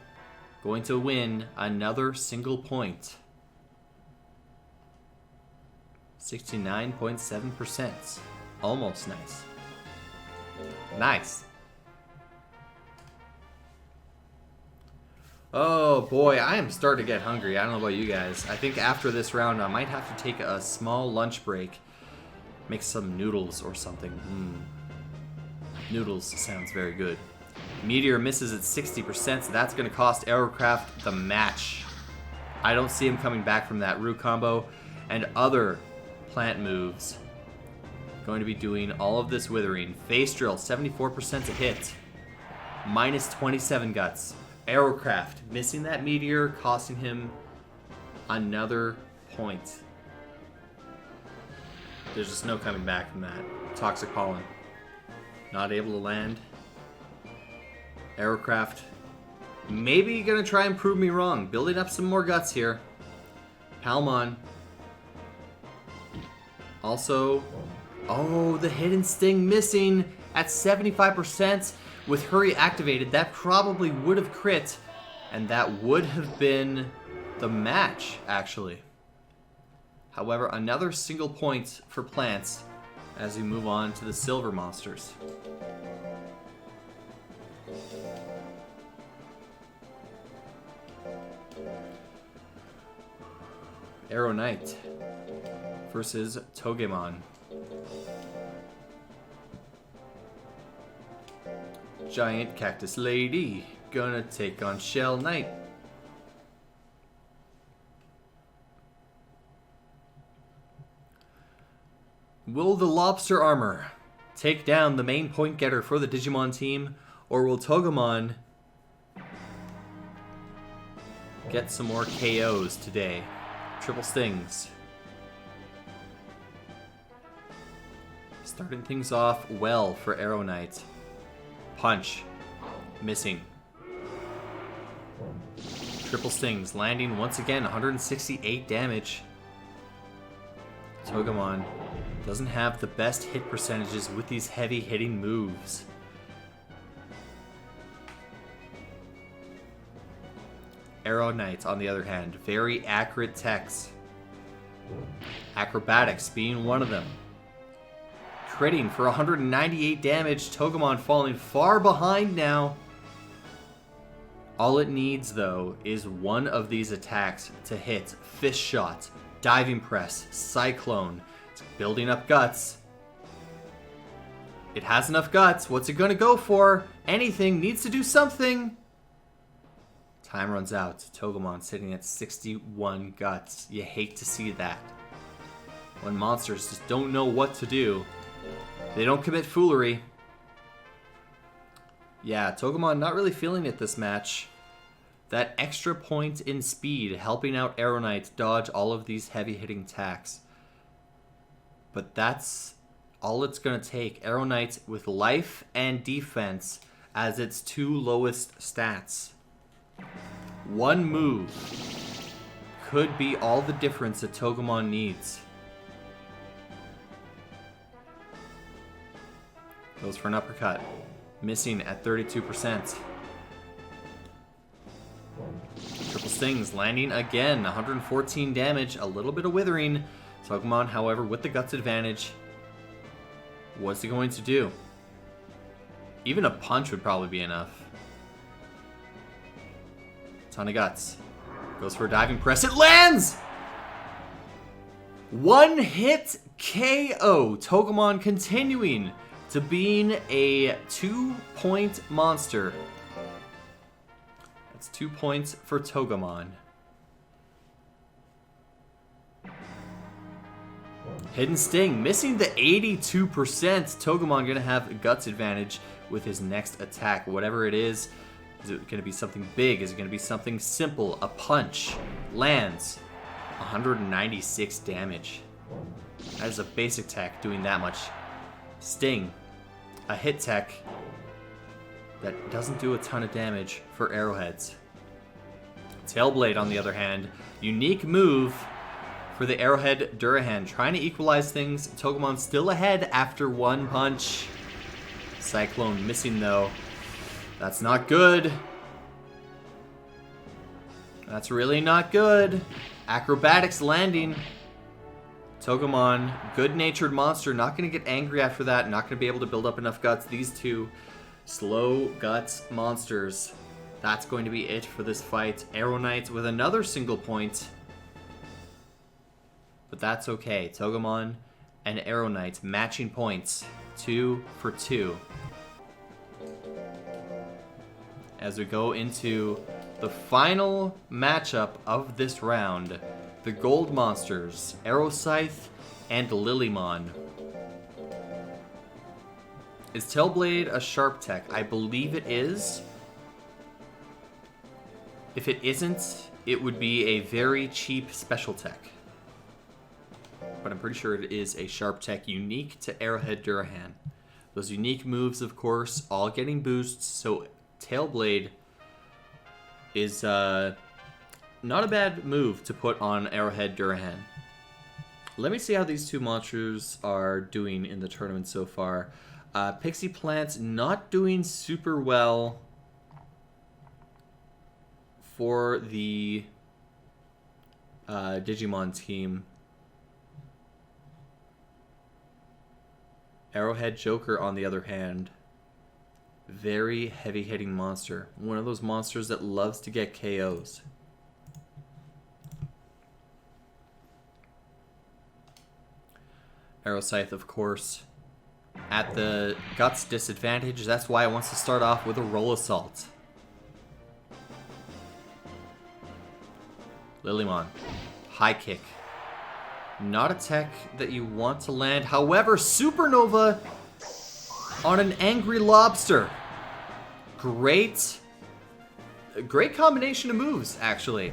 going to win another single point. 69.7%. Almost nice. Nice. Oh boy, I am starting to get hungry. I don't know about you guys. I think after this round I might have to take a small lunch break. Make some noodles or something. Noodles sounds very good. Meteor misses at 60%, so that's going to cost Aerocraft the match. I don't see him coming back from that root combo and other plant moves. Going to be doing all of this withering. Face drill, 74% to hit. Minus 27 guts. Aerocraft missing that meteor, costing him another point. There's just no coming back from that. Toxic Pollen. Not able to land. Aerocraft maybe gonna try and prove me wrong. Building up some more guts here. Palmon. Also, the Hidden Sting missing at 75%. With Hurry activated, that probably would have crit, and that would have been the match, actually. However, another single point for plants as we move on to the silver monsters. Arrow Knight versus Togemon. Giant Cactus Lady gonna take on Shell Knight. Will the Lobster Armor take down the main point getter for the Digimon team, or will Togemon get some more KOs today? Triple stings. Starting things off well for Arrow Knight. Punch. Missing. Triple stings, landing once again, 168 damage. Togemon doesn't have the best hit percentages with these heavy hitting moves. Arrow Knight, on the other hand, very accurate techs. Acrobatics being one of them. Critting for 198 damage, Togemon falling far behind now. All it needs, though, is one of these attacks to hit. Fist Shot, Diving Press, Cyclone. It's building up guts. It has enough guts. What's it going to go for? Anything. Needs to do something. Time runs out. Togemon sitting at 61 guts. You hate to see that. When monsters just don't know what to do. They don't commit foolery. Yeah, Togemon not really feeling it this match. That extra point in speed helping out Arrow Knight dodge all of these heavy-hitting attacks. But that's all it's going to take. Arrow Knight with life and defense as its two lowest stats. One move could be all the difference that Togemon needs. Goes for an uppercut. Missing at 32%. Triple stings, landing again. 114 damage, a little bit of withering. Togemon, however, with the guts advantage. What's he going to do? Even a punch would probably be enough. Ton of guts. Goes for a diving press. It lands! One hit KO. Togemon continuing to being a 2-point monster. That's 2 points for Togemon. Hidden Sting, missing the 82%. Togemon gonna have a guts advantage with his next attack. Whatever it is it gonna be something big? Is it gonna be something simple? A punch. Lands. 196 damage. That is a basic tech doing that much. Sting. A hit tech that doesn't do a ton of damage for arrowheads. Tailblade, on the other hand, unique move for the Arrowhead Durahan. Trying to equalize things. Togemon still ahead after one punch. Cyclone missing, though. That's not good. That's really not good. Acrobatics landing. Togemon, good-natured monster, not going to get angry after that, not going to be able to build up enough guts. These two slow guts monsters. That's going to be it for this fight. Arrow Knight with another single point. But that's okay. Togemon and Arrow Knight matching points. 2 for 2. As we go into the final matchup of this round. The Gold Monsters, Aeroscythe and Lilymon. Is Tailblade a sharp tech? I believe it is. If it isn't, it would be a very cheap special tech. But I'm pretty sure it is a sharp tech unique to Arrowhead Durahan. Those unique moves, of course, all getting boosts, so Tailblade is not a bad move to put on Arrowhead Durahan. Let me see how these two monsters are doing in the tournament so far. Pixie Plant not doing super well for the Digimon team. Arrowhead Joker, on the other hand, very heavy-hitting monster. One of those monsters that loves to get KOs. Aeroscythe, of course, at the guts disadvantage. That's why it wants to start off with a Roll Assault. Lilymon, high kick. Not a tech that you want to land. However, Supernova on an Angry Lobster. Great combination of moves, actually.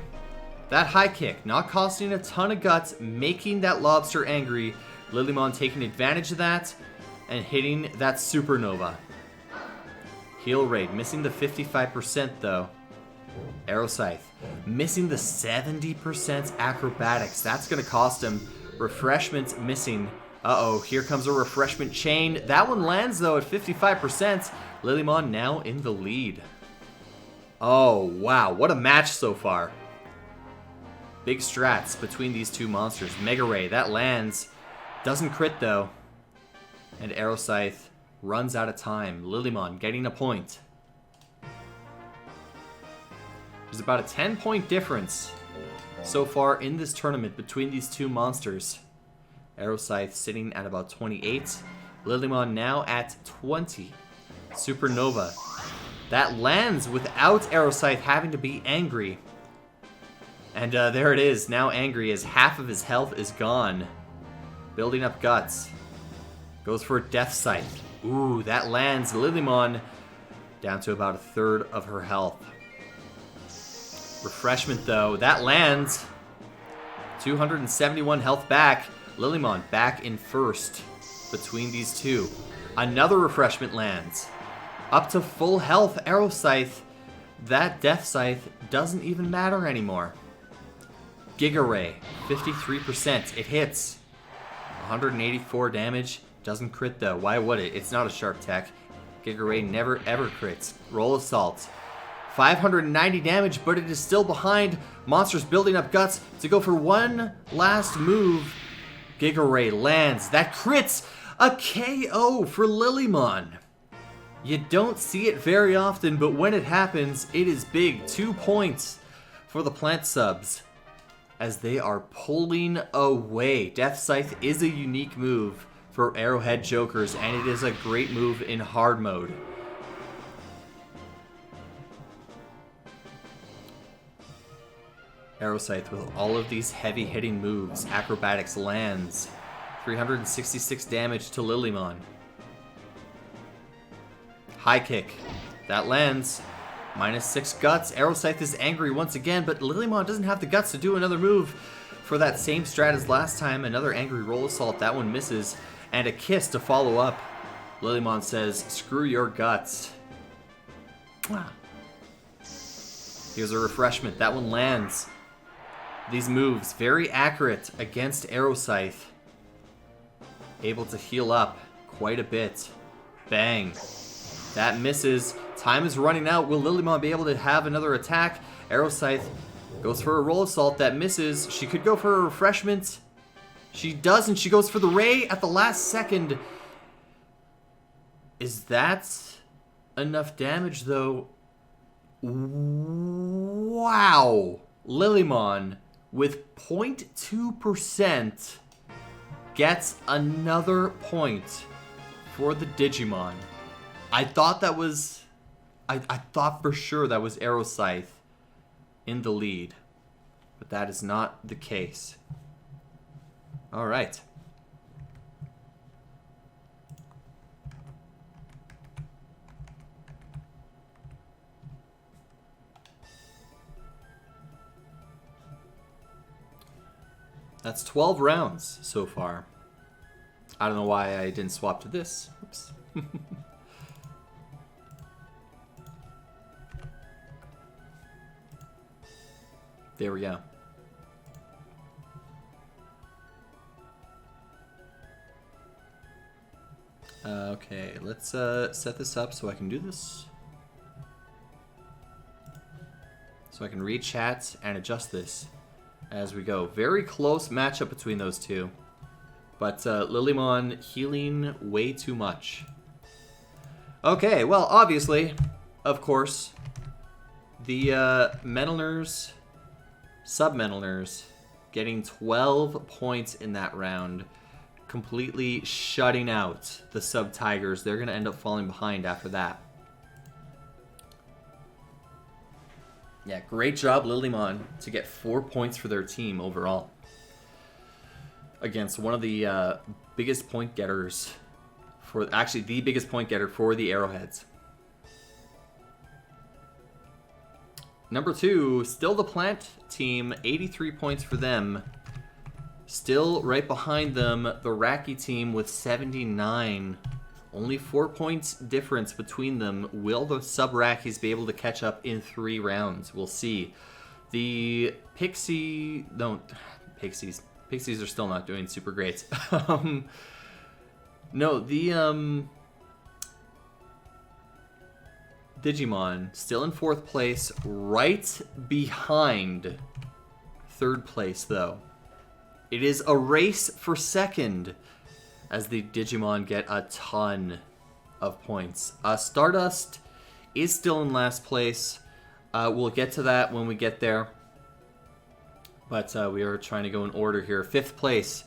That high kick, not costing a ton of guts, making that lobster angry. Lilymon taking advantage of that and hitting that Supernova. Heal rate, missing the 55% though. Arrow Scythe, missing the 70% acrobatics. That's going to cost him. Refreshment missing. Uh-oh, here comes a refreshment chain. That one lands though at 55%. Lilymon now in the lead. Oh, wow, what a match so far. Big strats between these two monsters. Mega Ray, that lands. Doesn't crit though. And Arrow Scythe runs out of time. Lilymon getting a point. There's about a 10-point difference so far in this tournament between these two monsters. Arrow Scythe sitting at about 28. Lilymon now at 20. Supernova. That lands without Arrow Scythe having to be angry. And there it is, now angry as half of his health is gone. Building up guts. Goes for a Death Scythe. Ooh, that lands. Lilymon down to about a third of her health. Refreshment though, that lands. 271 health back. Lilymon back in first between these two. Another refreshment lands. Up to full health, Arrow Scythe. That Death Scythe doesn't even matter anymore. Giga Ray, 53%. It hits. 184 damage. Doesn't crit though. Why would it? It's not a sharp tech. Giga Ray never ever crits. Roll Assault. 590 damage, but it is still behind. Monsters building up guts to go for one last move. Giga Ray lands. That crits a KO for Lilymon. You don't see it very often, but when it happens, it is big. 2 points for the plant subs as they are pulling away. Death Scythe is a unique move for Arrowhead Jokers, and it is a great move in hard mode. Arrow Scythe with all of these heavy hitting moves. Acrobatics lands. 366 damage to Lilymon. High Kick. That lands. -6 guts. Arrow Scythe is angry once again, but Lilymon doesn't have the guts to do another move for that same strat as last time. Another angry Roll Assault. That one misses. And a kiss to follow up. Lilymon says, screw your guts. Here's a refreshment. That one lands. These moves, very accurate against Arrow Scythe. Able to heal up quite a bit. Bang. That misses. Time is running out. Will Lilymon be able to have another attack? Arrow Scythe goes for a Roll Assault. That misses. She could go for a refreshment. She doesn't. She goes for the Ray at the last second. Is that enough damage, though? Wow. Lilymon, with 0.2%, gets another point for the Digimon. I thought that was... I thought for sure that was Arrow Scythe in the lead. But that is not the case. Alright. That's 12 rounds so far. I don't know why I didn't swap to this. Oops. There we go. Okay, let's set this up so I can do this. So I can read chat and adjust this as we go. Very close matchup between those two. But Lilymon healing way too much. Okay, well, obviously, of course, the Metalners, Sub-Metalners, getting 12 points in that round, completely shutting out the Sub-Tigers. They're going to end up falling behind after that. Yeah, great job, Lilymon, to get 4 points for their team overall. Against one of the biggest point getters, actually the biggest point getter for the Arrowheads. Number 2, still the Plant team, 83 points for them. Still right behind them, the Raki team with 79. Only 4 points difference between them. Will the sub-Rackies be able to catch up in 3 rounds? We'll see. The Pixies are still not doing super great. No, the Digimon still in 4th place, right behind 3rd place though. It is a race for 2nd as the Digimon get a ton of points. Stardust is still in last place. We'll get to that when we get there. But we are trying to go in order here. 5th place,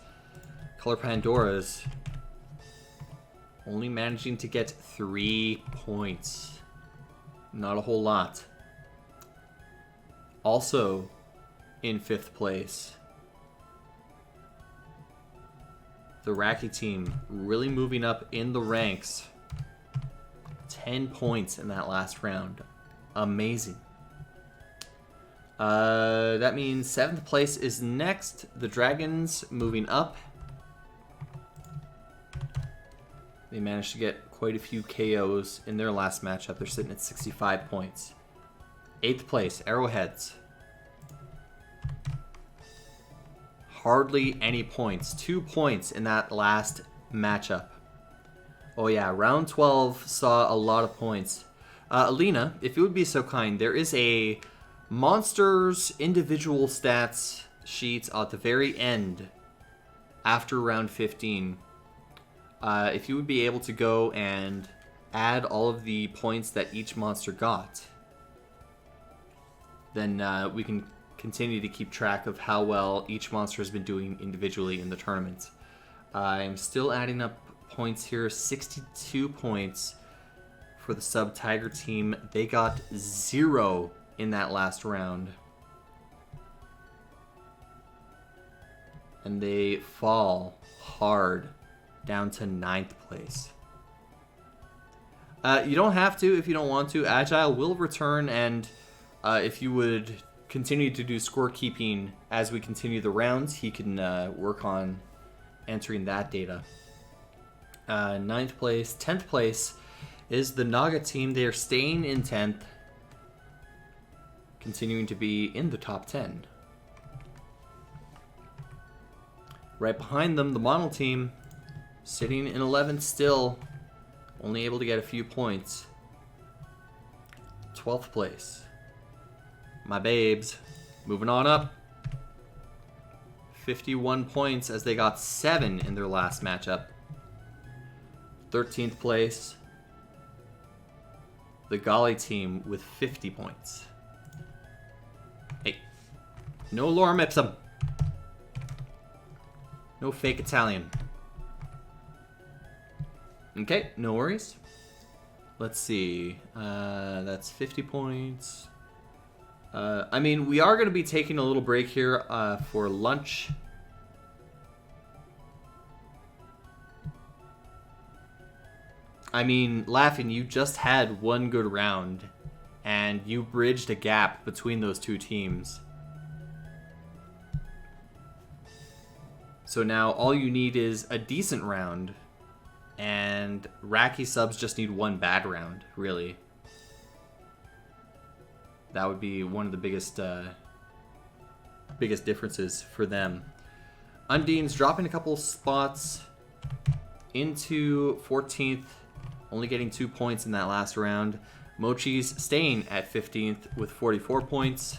Color Pandora's only managing to get 3 points. Not a whole lot. Also in 5th place, the Raki team really moving up in the ranks. 10 points in that last round. Amazing. That means 7th place is next. The Dragons moving up. They managed to get quite a few KOs in their last matchup. They're sitting at 65 points. 8th place, Arrowheads. Hardly any points. 2 points in that last matchup. Oh yeah, round 12 saw a lot of points. Alina, if you would be so kind, there is a monsters individual stats sheet at the very end after round 15. If you would be able to go and add all of the points that each monster got, then we can continue to keep track of how well each monster has been doing individually in the tournament. I'm still adding up points here. 62 points for the Sub Tiger team. They got 0 in that last round. And they fall hard down to 9th place. You don't have to if you don't want to. Agile will return, and if you would continue to do scorekeeping as we continue the rounds, he can work on entering that data. 9th place. 10th place is the Naga team. They are staying in 10th, continuing to be in the top 10. Right behind them, the Mono team, sitting in 11th still, only able to get a few points. 12th place. My babes, moving on up. 51 points as they got 7 in their last matchup. 13th place. The Gali team with 50 points. Hey, no lorem ipsum. No fake Italian. Okay, no worries. Let's see. That's 50 points. I mean, we are going to be taking a little break here for lunch. I mean, Laughing, you just had one good round, and you bridged a gap between those two teams. So now all you need is a decent round, and Raki subs just need one bad round, really. That would be one of the biggest differences for them. Undine's dropping a couple spots into 14th, only getting 2 points in that last round. Mochi's staying at 15th with 44 points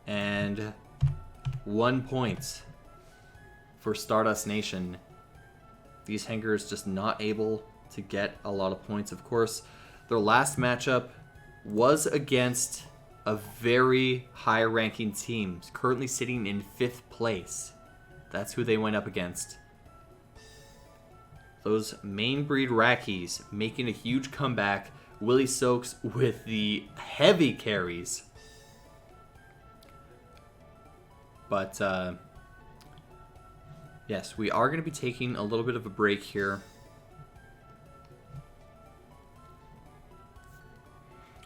and 1 point for Stardust Nation. These hangers just not able to get a lot of points. Of course, their last matchup was against a very high-ranking team, currently sitting in 5th place. That's who they went up against. Those main breed Rakis making a huge comeback. Willie Soaks with the heavy carries. But, yes, we are going to be taking a little bit of a break here.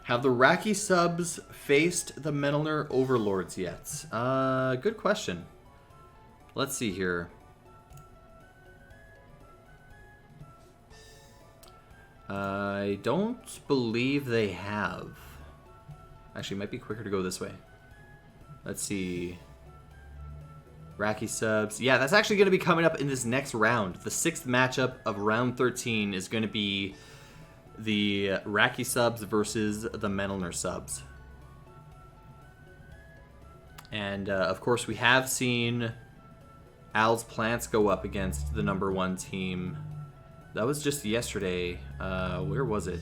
Have the Raki subs faced the Metalner Overlords yet? Good question. Let's see here. I don't believe they have. Actually, it might be quicker to go this way. Let's see. Racky subs. Yeah, that's actually going to be coming up in this next round. The 6th matchup of round 13 is going to be the Racky subs versus the Menelner subs. And, of course, we have seen Al's Plants go up against the number 1 team. That was just yesterday. Where was it?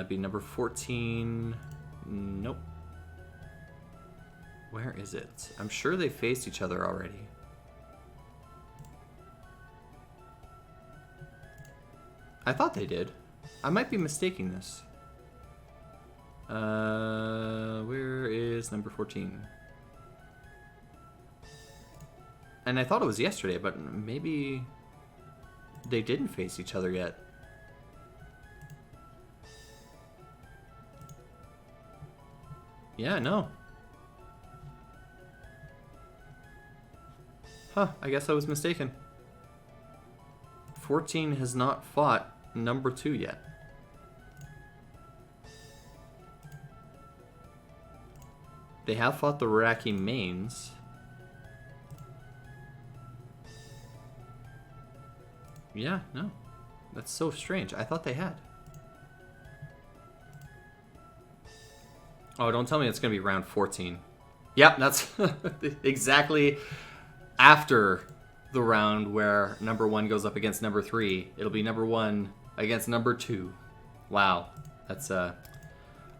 Be number 14. Nope. Where is it? I'm sure they faced each other already. I thought they did. I might be mistaking this. Where is number 14? And I thought it was yesterday, but maybe they didn't face each other yet. Yeah, no. Huh, I guess I was mistaken. 14 has not fought number 2 yet. They have fought the Racky mains. Yeah, no. That's so strange. I thought they had. Oh, don't tell me it's going to be round 14. Yep, that's exactly after the round where number 1 goes up against number 3. It'll be number 1 against number 2. Wow. That's a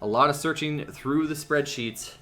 lot of searching through the spreadsheets